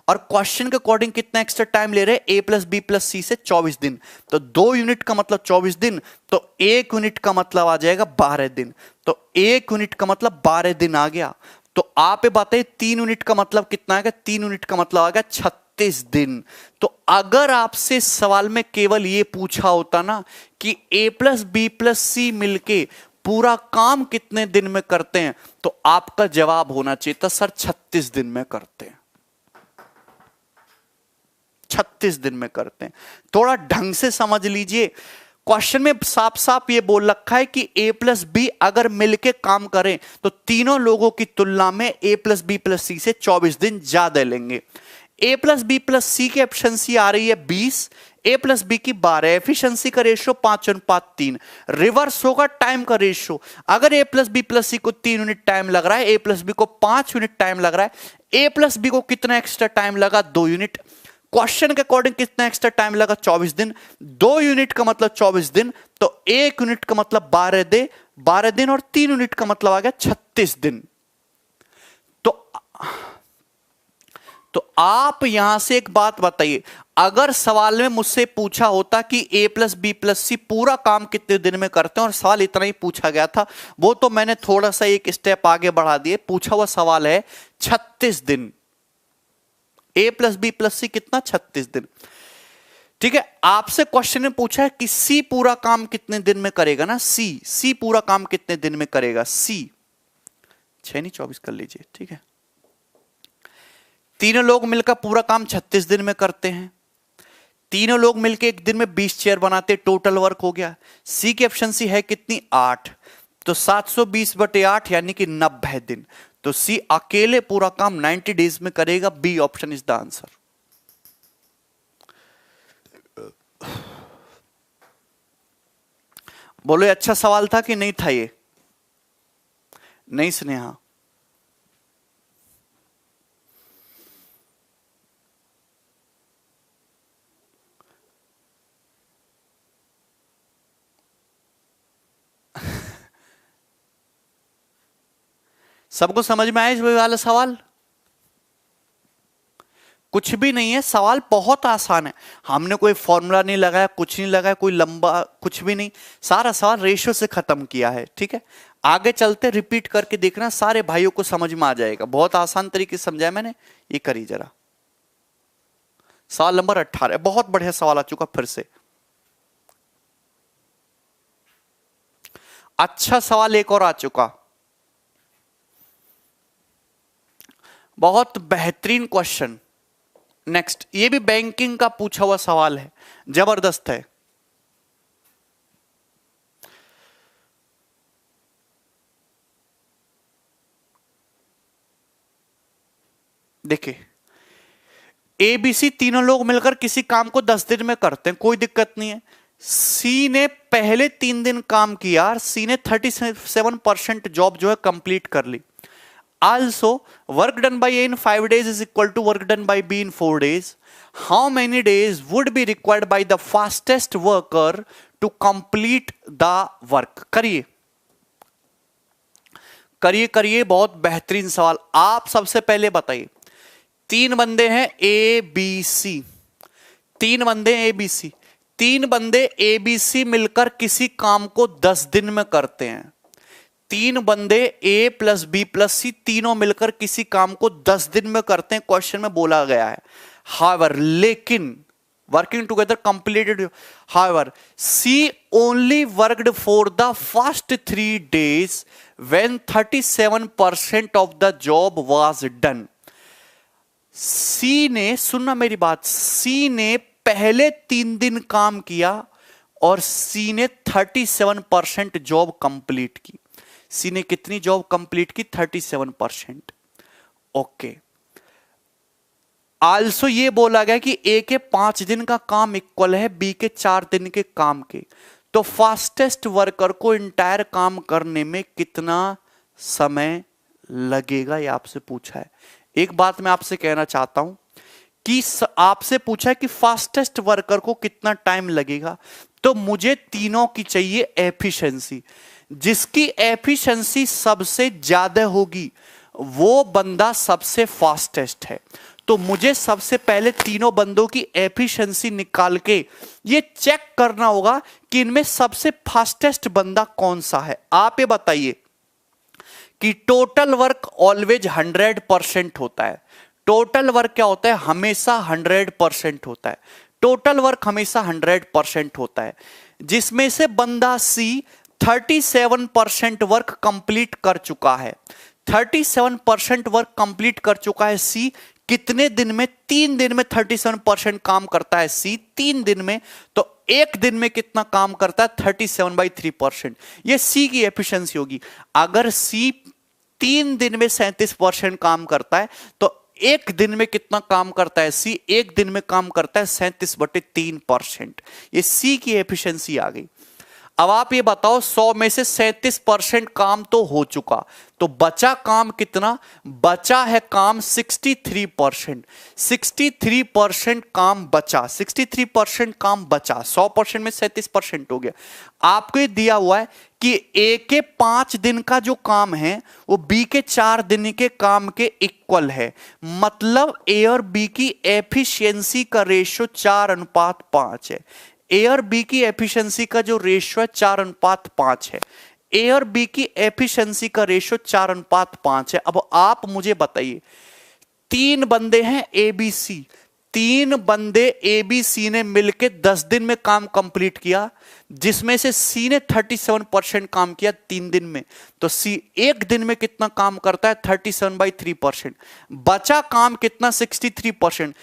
और क्वेश्चन के अकॉर्डिंग कितना एक्स्ट्रा टाइम ले रहे हैं? a प्लस बी प्लस सी से 24 दिन। तो 2 यूनिट का मतलब 24 दिन, तो 1 यूनिट का मतलब आ जाएगा 12 दिन। तो 1 यूनिट का मतलब 12 दिन आ गया। तो आप ये बताइए 3 यूनिट का मतलब कितना आ गया? 3 यूनिट का मतलब आ गया 36 दिन। तो अगर आपसे सवाल में केवल ये पूछा होता ना कि a plus B plus C मिलके पूरा काम कितने दिन में करते हैं, तो आपका जवाब होना चाहिए था सर 36 दिन में करते हैं। 36 दिन में करते हैं। थोड़ा ढंग से समझ लीजिए, क्वेश्चन में साफ साफ ये बोल रखा है कि a प्लस बी अगर मिलके काम करें तो तीनों लोगों की तुलना में a प्लस बी प्लस सी से 24 दिन ज्यादा लेंगे। a प्लस बी प्लस सी की एफिशिएंसी आ रही है 20, a प्लस बी की 12, एफिशिएंसी का रेशियो 5:3। रिवर्स होगा टाइम का रेशियो। अगर a plus B plus C को 3 यूनिट टाइम लग रहा है, a प्लस बी को 5 यूनिट टाइम लग रहा है, a प्लस बी को कितना एक्स्ट्रा टाइम लगा? 2 यूनिट। क्वेश्चन के अकॉर्डिंग कितना एक्स्ट्रा टाइम लगा? 24 दिन। 2 यूनिट का मतलब 24 दिन, तो 1 यूनिट का मतलब 12 दिन, और 3 यूनिट का मतलब आ गया 36 दिन। तो आप यहां से एक बात बताइए, अगर सवाल में मुझसे पूछा होता कि a प्लस बी प्लस सी पूरा काम कितने दिन में करते हैं, और सवाल इतना ही पूछा गया था, वो तो मैंने थोड़ा सा एक स्टेप आगे बढ़ा दिए। पूछा हुआ सवाल है 36 दिन। a प्लस बी प्लस सी कितना? 36 दिन। ठीक है, आपसे क्वेश्चन में पूछा है कि सी पूरा काम कितने दिन में करेगा ना? सी पूरा काम कितने दिन में करेगा? सी 6 नहीं 24 कर लीजिए। ठीक है, तीनों लोग मिलकर पूरा काम 36 दिन में करते हैं। तीनों लोग मिलकर एक दिन में 20 चेयर बनाते, टोटल वर्क हो गया। सी की एफिशिएंसी है कितनी? 8। तो 720/8 यानी कि 90 दिन। तो सी अकेले पूरा काम 90 डेज में करेगा। B option is the answer. बोलो अच्छा सवाल था कि नहीं था? ये नहीं स्नेहा? सबको समझ में आया इस वाला सवाल? कुछ भी नहीं है, सवाल बहुत आसान है। हमने कोई फॉर्मूला नहीं लगाया, कुछ नहीं लगाया, कोई लंबा कुछ भी नहीं। सारा सवाल रेशियो से खत्म किया है। ठीक है, आगे चलते रिपीट करके देखना, सारे भाइयों को समझ में आ जाएगा। बहुत आसान तरीके से समझाया मैंने। ये करिए जरा। सवाल नंबर 18, बहुत बढ़िया सवाल आ चुका फिर से। अच्छा सवाल एक और आ चुका, बहुत बेहतरीन क्वेश्चन। नेक्स्ट, ये भी बैंकिंग का पूछा हुआ सवाल है, जबरदस्त है। देखिए, ए बी सी तीनों लोग मिलकर किसी काम को 10 दिन में करते हैं, कोई दिक्कत नहीं है। सी ने पहले 3 दिन काम किया, सी ने 37% जॉब जो है कंप्लीट कर ली। Also, work done by A in 5 days is equal to work done by B in 4 days. How many days would be required by the fastest worker to complete the work? करिए करिए करिए, बहुत बेहतरीन सवाल। आप सबसे पहले बताइए, 3 बंदे हैं ए बी सी, 3 बंदे ए बी सी, 3 बंदे ए बी सी मिलकर किसी काम को 10 दिन में करते हैं। 3 बंदे ए प्लस बी प्लस सी तीनों मिलकर किसी काम को 10 दिन में करते हैं, क्वेश्चन में बोला गया है। हाउएवर, लेकिन working together completed, however C only worked for the first 3 days when 37% of the job was done. C ने, सुनना मेरी बात, सी ने पहले 3 दिन काम किया और सी ने 37% जॉब कंप्लीट की। सी ने कितनी जॉब कंप्लीट की? 37%। ओके, आल्सो ये बोला गया कि ए के 5 दिन का काम इक्वल है बी के 4 दिन के काम के। तो फास्टेस्ट वर्कर को इंटायर काम करने में कितना समय लगेगा, ये आपसे पूछा है। एक बात मैं आपसे कहना चाहता हूं कि आपसे पूछा है कि फास्टेस्ट वर्कर को कितना टाइम लगेगा, तो मुझे तीनों की चाहिए एफिशिएंसी। जिसकी एफिशिएंसी सबसे ज्यादा होगी वो बंदा सबसे फास्टेस्ट है। तो मुझे सबसे पहले तीनों बंदों की एफिशिएंसी निकाल के ये चेक करना होगा कि इनमें सबसे फास्टेस्ट बंदा कौन सा है। आप ये बताइए कि टोटल वर्क ऑलवेज 100% होता है। टोटल वर्क क्या होता है? हमेशा 100% होता है। टोटल वर्क हमेशा 100% होता है, जिसमें से बंदा सी 37% वर्क कंप्लीट कर चुका है। 37% वर्क कंप्लीट कर चुका है सी। कितने दिन में? 3 दिन में 37% काम करता है सी, 3 दिन में। तो 1 दिन में कितना काम करता है? 37/3%। ये सी की एफिशिएंसी होगी। अगर सी 3 दिन में 37% काम करता है तो 1 दिन में कितना काम करता है सी? 1 दिन में काम करता है 37/3%। ये सी की एफिशिएंसी आ गई। अब आप ये बताओ, 100 में से 37% काम तो हो चुका, तो बचा काम कितना? बचा है काम 63%। 63% काम बचा, 63% काम बचा। 100% में 37% हो गया। आपको ये दिया हुआ है कि ए के 5 दिन का जो काम है वो बी के 4 दिन के काम के इक्वल है। मतलब ए और बी की एफिशिएंसी का रेशियो 4:5 है। ए और बी की एफिशिएंसी का जो रेशियो है 4:5 है। ए और बी की एफिशिएंसी का रेशियो 4:5 है। अब आप मुझे बताइए, 3 बंदे हैं ए बी सी, 3 बंदे ए बी सी ने मिलकर 10 दिन में काम कंप्लीट किया, जिसमें से सी ने 37% काम किया 3 दिन में। तो सी 1 दिन में कितना काम करता है? 37/3%। बचा काम कितना? 63%।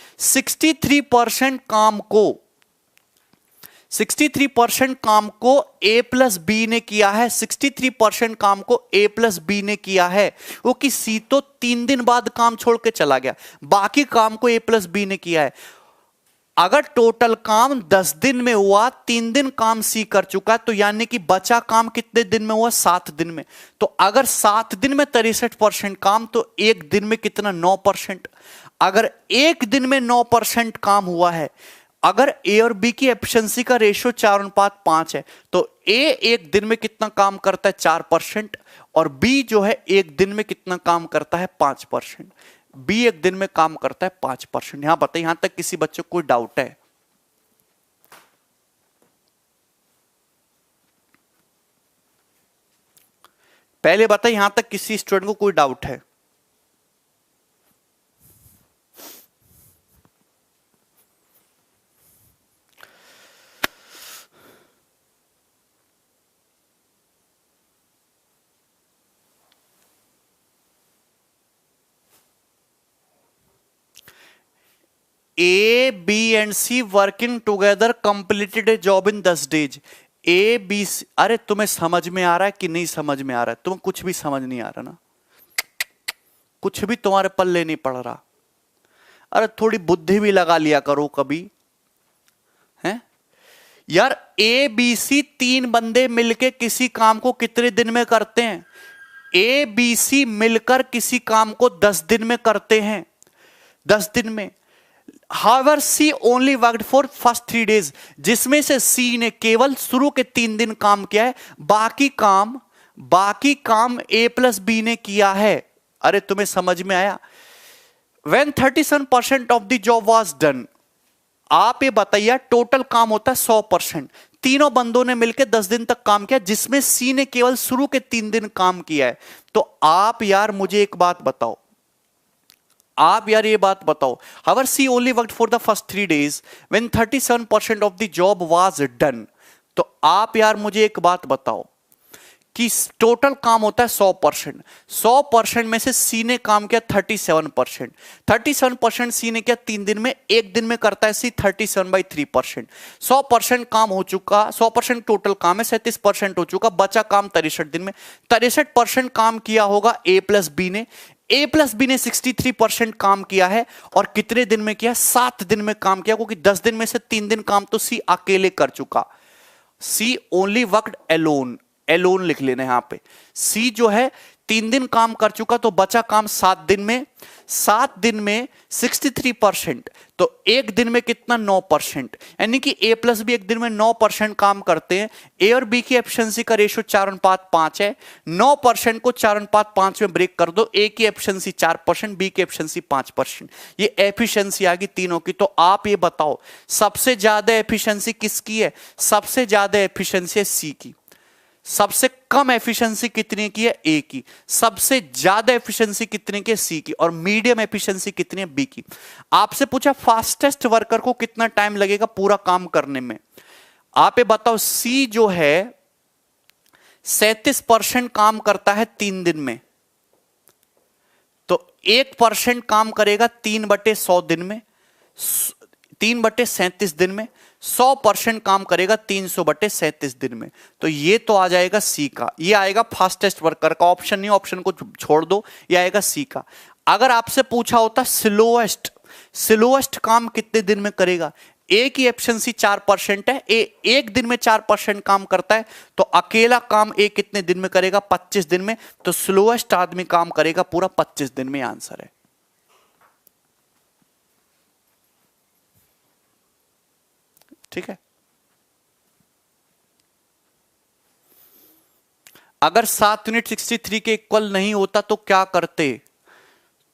63% काम को ए प्लस बी ने किया है। 63% काम को ए प्लस बी ने किया है। वो कि सी तो 3 दिन बाद काम छोड़ के चला गया, बाकी काम को ए प्लस बी ने किया है। अगर टोटल काम 10 दिन में हुआ, 3 दिन काम सी कर चुका है, तो यानी कि बचा काम कितने दिन में हुआ? 7 दिन में। तो अगर 7 दिन में 63% काम, तो 1 दिन में कितना? 9%। अगर 1 दिन में 9% काम हुआ है, अगर ए और बी की एफिशिएंसी का रेशियो 4:5 है, तो ए 1 दिन में कितना काम करता है? 4%। और बी जो है 1 दिन में कितना काम करता है? 5%। बी 1 दिन में काम करता है 5%। यहां बताइए, यहां तक किसी बच्चे को कोई डाउट है? पहले बताइए, यहां तक किसी स्टूडेंट को कोई डाउट है? A B and C working together completed a job in 10 days। A B C, अरे तुम्हें समझ में आ रहा है कि नहीं समझ में आ रहा है? तुम्हें कुछ भी समझ नहीं आ रहा ना, कुछ भी तुम्हारे पल्ले नहीं पड़ रहा। अरे थोड़ी बुद्धि भी लगा लिया करो कभी, हैं यार। ए बी सी 3 बंदे मिलके किसी काम को कितने दिन में करते हैं? ए बी सी मिलकर किसी काम को 10 दिन में करते हैं, 10 दिन में। However, C only worked for first 3 days, जिसमें से C ने केवल शुरू के 3 दिन काम किया है, बाकी काम A प्लस बी ने किया है। अरे तुम्हें समझ में आया? When 37% of the job was done, आप ये बताइए टोटल काम होता है 100%। तीनों बंदों ने मिलकर 10 दिन तक काम किया, जिसमें सी ने केवल शुरू के 3 दिन काम किया है। तो आप यार मुझे एक बात बताओ, However, C only worked for the first 3 days when 37% of the job was done। तो आप यार मुझे एक बात बताओ कि टोटल काम होता है 100%, 100% में से सी ने काम किया 37%, 37% सी ने किया 3 दिन में, 1 दिन में करता है सी 37/3%। 100% काम हो चुका, 100% टोटल काम है, 37% हो चुका, बचा काम 63 दिन में। 63% काम किया होगा ए प्लस बी ने, ए प्लस बी ने 63% काम किया है, और कितने दिन में किया? 7 दिन में काम किया, क्योंकि 10 दिन में से 3 दिन काम तो सी अकेले कर चुका। सी ओनली वर्कड एलोन, एलोन लिख लेना यहां पे। सी जो है 3 दिन काम कर चुका, तो बचा काम 7 दिन में, 7 दिन में 63%, तो 1 दिन में कितना? 9%। यानी कि ए प्लस बी 1 दिन में 9% काम करते हैं। ए और बी की एफिशिएंसी का रेशियो 4:5 है। 9% को 4:5 में ब्रेक कर दो, ए की एफिशिएंसी 4%, बी की एफिशिएंसी 5%। ये एफिशिएंसी आ गई तीनों की। तो आप ये बताओ सबसे ज्यादा एफिशिएंसी किसकी है? सबसे ज्यादा एफिशिएंसी है सी की। सबसे कम एफिशिएंसी कितने की है? ए की। सबसे ज्यादा एफिशिएंसी कितने की है? सी की। और मीडियम एफिशिएंसी कितनी है? बी की। आपसे पूछा फास्टेस्ट वर्कर को कितना टाइम लगेगा पूरा काम करने में। आप ये बताओ, सी जो है 37% काम करता है 3 दिन में, तो 1% काम करेगा 3/100 दिन में, 3/37 दिन में। 100% काम करेगा 300/37 दिन में। तो ये तो आ जाएगा सी का, ये आएगा फास्टेस्ट वर्कर का। ऑप्शन नहीं, ऑप्शन को छोड़ दो, ये आएगा सी का। अगर आपसे पूछा होता स्लोएस्ट काम कितने दिन में करेगा, ए की एफिशिएंसी 4% है, ए 1 दिन में 4% काम करता है, तो अकेला काम ए कितने दिन में करेगा? 25 दिन में। तो स्लोएस्ट आदमी काम करेगा पूरा 25 दिन में, आंसर है। ठीक है। अगर 7 यूनिट 63 के इक्वल नहीं होता तो क्या करते?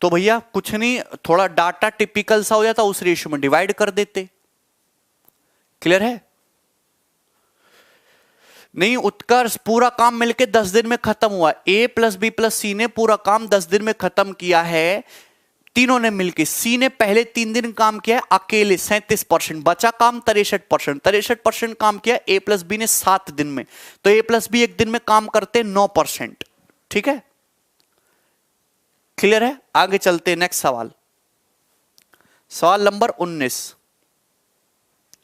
तो भैया कुछ नहीं, थोड़ा डाटा टिपिकल सा हो जाता, उस रेशियो में डिवाइड कर देते। क्लियर है? नहीं, उत्कर्ष पूरा काम मिलके 10 दिन में खत्म हुआ। ए प्लस बी प्लस सी ने पूरा काम 10 दिन में खत्म किया है, तीनों ने मिलके। सी ने पहले 3 दिन काम किया है अकेले 37%, बचा काम 63%, 63% काम किया ए प्लस बी ने 7 दिन में, तो ए प्लस बी 1 दिन में काम करते 9%। ठीक है, क्लियर है? आगे चलते हैं, नेक्स्ट सवाल, सवाल नंबर 19।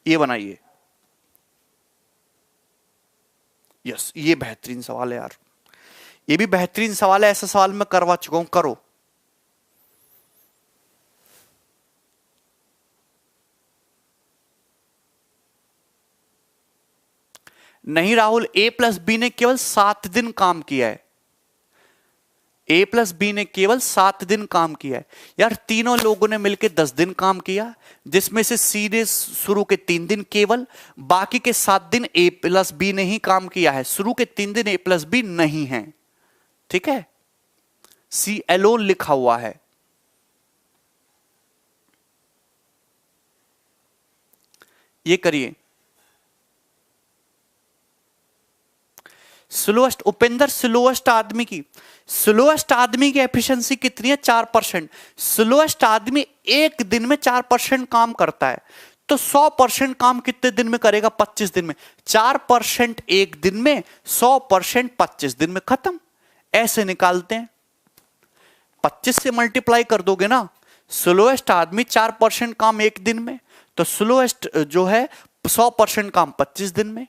ये बनाइए। यस, ये बेहतरीन सवाल है यार, ये भी बेहतरीन सवाल है। ऐसा सवाल मैं करवा चुका हूं, करो। नहीं राहुल, ए प्लस बी ने केवल 7 दिन काम किया है। ए प्लस बी ने केवल 7 दिन काम किया है यार। तीनों लोगों ने मिलकर 10 दिन काम किया, जिसमें से सी ने शुरू के 3 दिन केवल, बाकी के 7 दिन ए प्लस बी ने ही काम किया है। शुरू के 3 दिन ए प्लस बी नहीं है। ठीक है, सी एलोन लिखा हुआ है। ये करिए। स्लोएस्ट, उपेंद्र स्लोएस्ट आदमी की एफिशिएंसी कितनी है? 4%। स्लोएस्ट आदमी 1 दिन में 4% काम करता है, तो 100% काम कितने दिन में करेगा? 25 दिन में। 4% 1 दिन में, 100% 25 दिन में, खत्म। ऐसे निकालते हैं, 25 से मल्टीप्लाई कर दोगे ना। स्लोएस्ट आदमी 4% काम 1 दिन में, तो स्लोएस्ट जो है 100% काम 25 दिन में।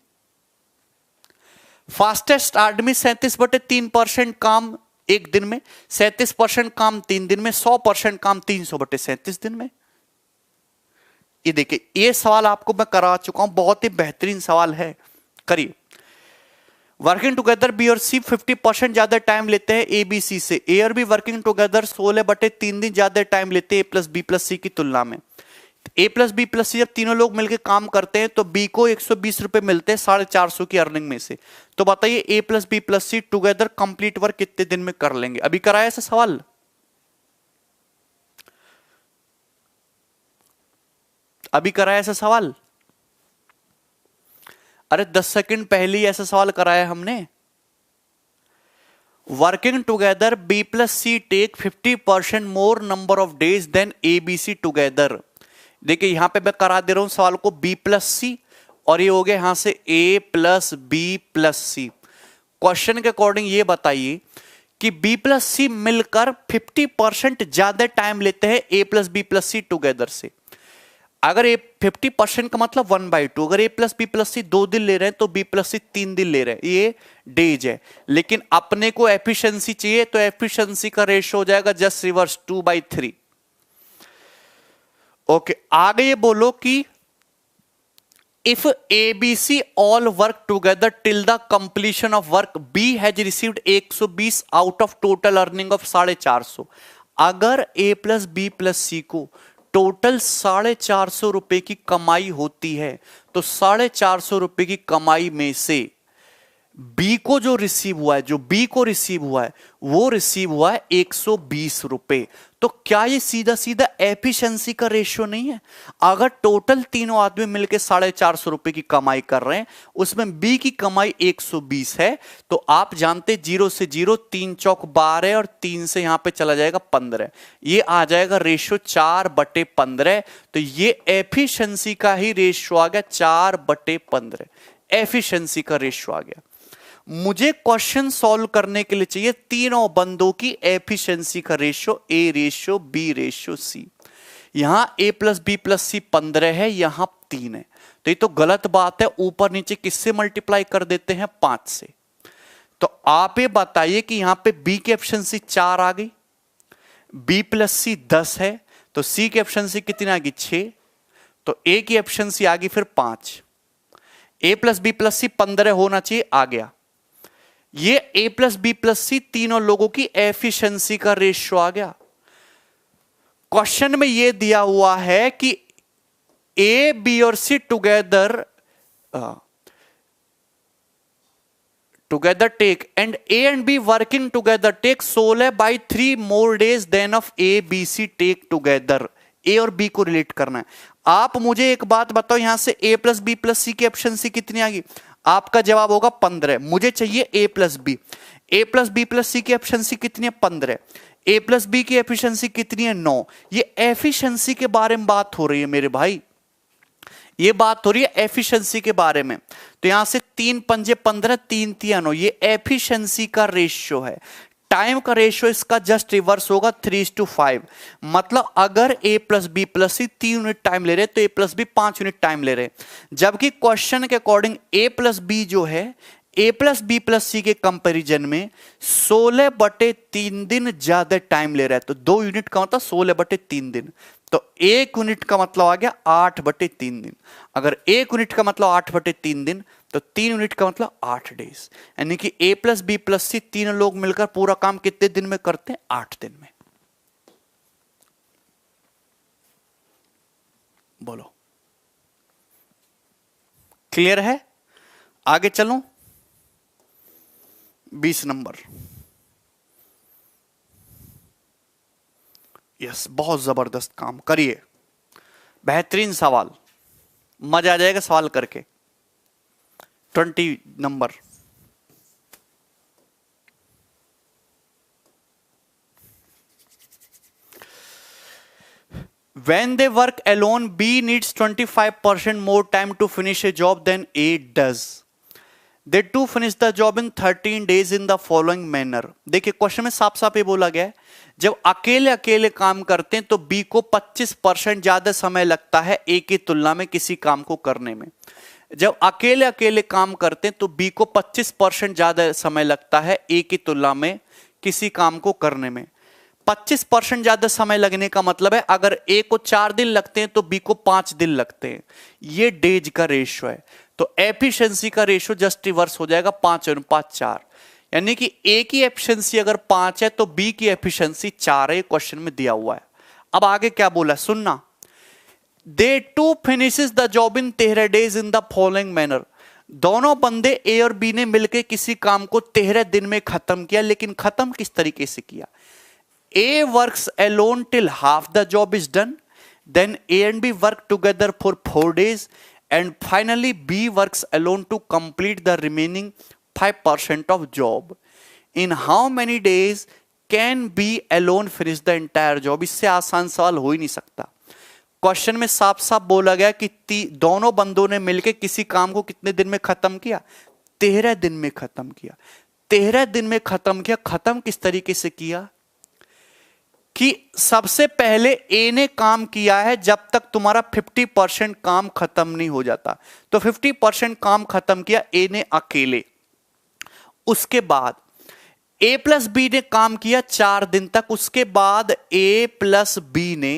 फास्टेस्ट आदमी 37/3% काम 1 दिन में, 37% काम 3 दिन में, 100% काम 300/37 दिन में। ये देखिए, ये सवाल आपको मैं करा चुका हूं, बहुत ही बेहतरीन सवाल है, करिए। वर्किंग टुगेदर बी और सी 50% ज्यादा टाइम लेते हैं ए बी सी से। ए और बी वर्किंग टुगेदर 16/3 दिन ज्यादा टाइम लेते हैं ए प्लस बी प्लस सी की तुलना में। ए प्लस बी प्लस सी जब तीनों लोग मिलकर काम करते हैं तो बी को 120 रुपए मिलते हैं 450 की अर्निंग में से। तो बताइए A plus B plus C together complete work कितने दिन में कर लेंगे? अभी कराया ऐसा सवाल? अभी कराया ऐसा सवाल? अरे 10 सेकंड पहले ही ऐसा सवाल कराया हमने। Working together B plus C take 50% more number of days than A B C together. देखिए यहां पे मैं करा दे रहा हूं सवाल को बी प्लस सी, और ये हो गया यहां से ए प्लस बी प्लस सी। क्वेश्चन के अकॉर्डिंग ये बताइए कि बी प्लस सी मिलकर 50% ज्यादा टाइम लेते हैं A plus B plus C together से। अगर ए 50% का मतलब 1/2, अगर A plus B plus C 2 दिन ले रहे हैं तो बी प्लस सी 3 दिन ले रहे हैं, ये डेज है। लेकिन अपने को एफिशिएंसी चाहिए तो एफिशिएंसी का रेशियो हो जाएगा जस्ट रिवर्स 2/3। ओके, आगे ये बोलो कि if A B C all work together till the completion of work B has received 120 out of total earning of 450। अगर A plus B plus C को टोटल 450 रुपए की कमाई होती है तो 450 रुपए की कमाई में से बी को जो रिसीव हुआ है, जो बी को रिसीव हुआ है वो रिसीव हुआ है 120 रुपए। तो क्या ये सीधा सीधा एफिशिएंसी का रेशियो नहीं है? अगर टोटल तीनों आदमी मिलकर 450 रुपए की कमाई कर रहे हैं, उसमें बी की कमाई 120 है, तो आप जानते 0 से 0, 3 चौक 12 और 3 से यहां पे चला जाएगा 15, ये आ जाएगा रेशियो 4/15। तो ये एफिशिएंसी का ही रेशियो आ गया 4/15, एफिशिएंसी का रेशियो आ गया। मुझे क्वेश्चन सॉल्व करने के लिए चाहिए तीनों बंदों की एफिशिएंसी का ratio, A ratio B ratio C. यहां A plus B plus C 15 है, यहां 3 है, तो ये तो गलत बात है। ऊपर नीचे किससे मल्टीप्लाई कर देते हैं? 5 से। तो आप ये बताइए कि यहां पे बी की एफिशिएंसी 4 आ गई, बी प्लस सी 10 है, तो सी की एफिशिएंसी कितनी आ गई? 6, तो ए की एफिशिएंसी आ गई फिर 5। ए प्लस बी प्लस सी 15 होना चाहिए, आ गया। ये ए प्लस बी प्लस सी तीनों लोगों की एफिशिएंसी का रेशियो आ गया। क्वेश्चन में यह दिया हुआ है कि ए बी और C together take and A and B working together take 16/3 more days than of A B C take together. A और बी को रिलेट करना है। आप मुझे एक बात बताओ, यहां से ए प्लस बी प्लस सी की एफिशिएंसी कितनी आ गई? आपका जवाब होगा 15। मुझे चाहिए ए प्लस बी। ए प्लस बी प्लस सी की एफिशिएंसी कितनी है? 15। ए प्लस बी की एफिशिएंसी कितनी है? 9। ये एफिशिएंसी के बारे में बात हो रही है मेरे भाई, ये बात हो रही है एफिशिएंसी के बारे में। तो यहां से 3 पंजे 15, 3 3 9, ये एफिशिएंसी का रेशियो है। टाइम का रेशियो इसका जस्ट रिवर्स होगा 3:5। मतलब अगर A plus B plus C 3 unit time ले रहे तो ए प्लस बी 5 यूनिट टाइम ले रहे, जबकि क्वेश्चन के अकॉर्डिंग ए प्लस बी जो है ए प्लस बी प्लस सी के कंपैरिजन में 16/3 दिन ज्यादा टाइम ले रहा है। तो 2 यूनिट का मतलब 16/3 दिन, तो 1 यूनिट का मतलब आ गया 8/3 दिन। अगर 1 यूनिट का मतलब 8/3 दिन तो 3 यूनिट का मतलब 8 डेज। यानी कि ए प्लस बी प्लस सी तीनों लोग मिलकर पूरा काम कितने दिन में करते हैं? 8 दिन में। बोलो, क्लियर है? आगे चलूं? 20 नंबर। यस, बहुत जबरदस्त काम करिए, बेहतरीन सवाल, मजा आ जाएगा सवाल करके। 20 number. When they work alone, B needs 25% more time to finish a job than A does. They two finish the job in 13 days in the following manner. देखिए क्वेश्चन में साफ साफ ये बोला गया है, जब अकेले अकेले काम करते हैं तो B को 25% ज्यादा समय लगता है A की तुलना में किसी काम को करने में। जब अकेले अकेले काम करते हैं तो B को 25% ज्यादा समय लगता है A की तुलना में किसी काम को करने में। 25% ज्यादा समय लगने का मतलब है अगर ए को 4 दिन लगते हैं तो बी को 5 दिन लगते हैं। ये डेज का रेशियो है। तो एफिशिएंसी का रेशियो जस्ट रिवर्स हो जाएगा 5:4। यानी कि ए की एफिशिएंसी अगर 5 है तो बी की एफिशिएंसी 4 है, क्वेश्चन में दिया हुआ है। अब आगे क्या बोला सुनना, they two finishes the job in 13 days in the following manner. दोनों बंदे ए और बी ने मिलकर किसी काम को 13 दिन में खत्म किया, लेकिन खत्म किस तरीके से किया। A works alone till half the job is done, then A and B work together for 4 days, and finally B works alone to complete the remaining 5% of job. In how many days can B alone finish the entire job? इससे आसान सवाल हो ही नहीं सकता। क्वेश्चन में साफ साफ बोला गया कि दोनों बंदों ने मिलकर किसी काम को कितने दिन में खत्म किया, 13 दिन में खत्म किया। 13 दिन में खत्म किया। खत्म किस तरीके से किया कि सबसे पहले ए ने काम किया है जब तक तुम्हारा 50% काम खत्म नहीं हो जाता, तो 50% काम खत्म किया ए ने अकेले। उसके बाद ए प्लस बी ने काम किया 4 दिन तक। उसके बाद ए प्लस बी ने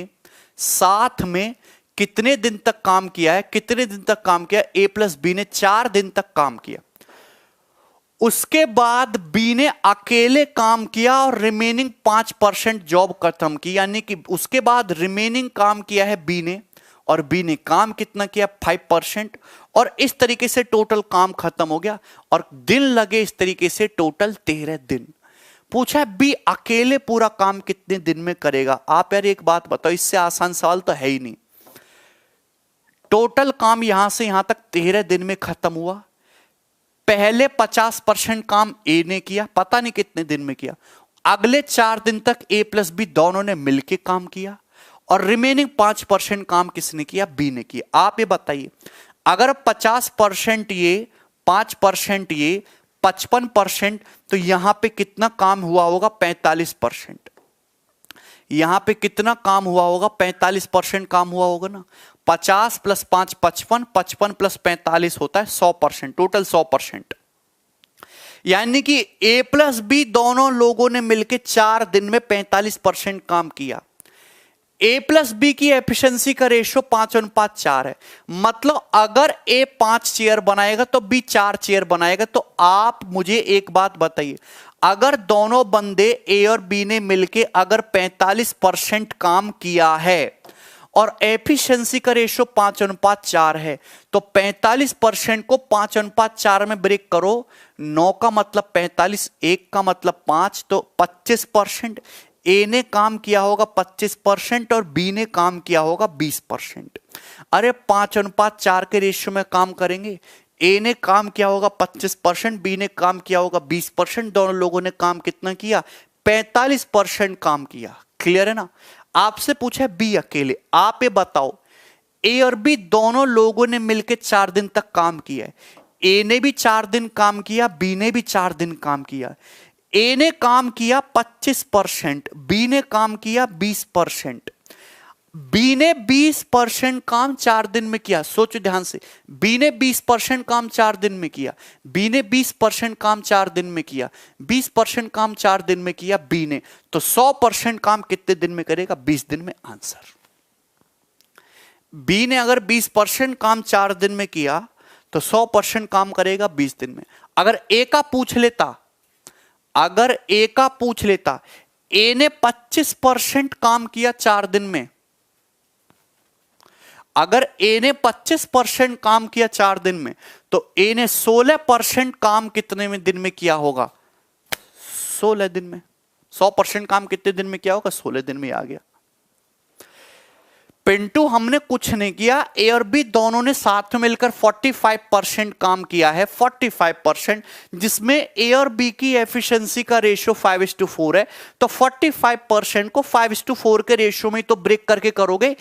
साथ में कितने दिन तक काम किया है, कितने दिन तक काम किया, ए प्लस बी ने 4 दिन तक काम किया। उसके बाद बी ने अकेले काम किया और रिमेनिंग 5% जॉब खत्म की। यानी कि उसके बाद रिमेनिंग काम किया है बी ने, और बी ने काम कितना किया, 5%। और इस तरीके से टोटल काम खत्म हो गया और दिन लगे इस तरीके से टोटल 13 दिन। पूछा है बी अकेले पूरा काम कितने दिन में करेगा। आप यार एक बात बताओ, इससे आसान सवाल तो है ही नहीं। टोटल काम यहां से यहां तक 13 दिन में खत्म हुआ। पहले 50% काम ए ने किया, पता नहीं कितने दिन में किया। अगले 4 दिन तक ए प्लस बी दोनों ने मिलकर काम किया और रिमेनिंग 5% काम किसने किया, बी ने किया। आप ये बताइए, अगर 50% ये, 5% ये, 55%, तो यहां पे कितना काम हुआ होगा, 45%। यहां पे कितना काम हुआ होगा, 45% काम हुआ होगा ना। 50 + 5 55, 55 + 45 होता है 100%, टोटल 100%। यानी कि ए प्लस बी दोनों लोगों ने मिलकर 4 दिन में 45% काम किया। ए प्लस बी की एफिशिएंसी का रेशियो 5:4 है। मतलब अगर ए 5 चेयर बनाएगा तो बी 4 चेयर बनाएगा। तो आप मुझे एक बात बताइए, अगर दोनों बंदे ए और बी ने मिलके अगर 45% काम किया है और एफिशिएंसी का रेशियो 5:4 है, तो 45% को 5:4 में ब्रेक करो। 9 का मतलब 45, 1 का मतलब 5, तो 25%। ए ने काम किया होगा 25% और बी ने काम किया होगा 20%। अरे 5:4 के रेशियो में काम करेंगे। ए ने काम किया होगा 25%, बी ने काम किया होगा 20%। दोनों लोगों ने काम कितना किया, 45% काम किया। क्लियर है ना। आपसे पूछा है बी अकेले, आप ये बताओ, ए और बी दोनों लोगों ने मिलकर 4 दिन तक काम किया है। ए ने भी 4 दिन काम किया, बी ने भी 4 दिन काम किया। ए ने काम किया 25%, बी ने काम किया 20%। बी ने 20% काम 4 दिन में किया। सोचो ध्यान से, बी ने 20% काम 4 दिन में किया, बी ने 20% काम 4 दिन में किया, 20% काम 4 दिन में किया बी ने, तो 100% काम कितने दिन में करेगा, 20 दिन में। आंसर, बी ने अगर 20% काम 4 दिन में किया तो 100% काम करेगा 20 दिन में। अगर ए का पूछ लेता, अगर ए का पूछ लेता, ए ने 25% काम किया 4 दिन में, अगर ए ने 25% काम किया 4 दिन में, तो ए ने 16% काम कितने में दिन में किया होगा, 16 दिन में। 100% काम कितने दिन में किया होगा, 16 दिन में। आ गया। पिंटू हमने कुछ नहीं किया, ए और बी दोनों ने साथ में मिलकर 45% काम किया है, 45%, जिसमें ए और बी की एफिशिएंसी का रेशियो 5:4 है। तो 45% को 5:4 के रेशियो में तो ब्रेक करके करोगे।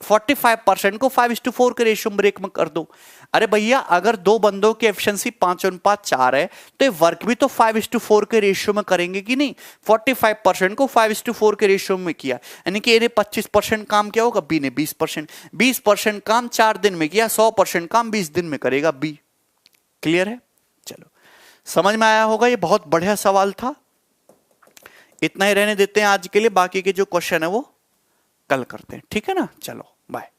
45% को 5:4 के रेशियो में ब्रेक में कर दो। अरे भैया, अगर दो बंदों की एफिशिएंसी 5:4 है तो ये वर्क भी तो 5:4 के रेशियो में करेंगे कि नहीं। 45% को 5:4 के रेशियो में किया, यानी कि ए ने 25% काम किया होगा, बी ने 20%। 20% काम 4 दिन में किया, 100% काम 20 दिन में करेगा बी। क्लियर है। चलो, समझ में आया होगा। ये बहुत बढ़िया सवाल था। इतना ही रहने देते हैं आज के लिए, बाकी के जो क्वेश्चन है वो कल करते हैं, ठीक है ना। चलो बाय।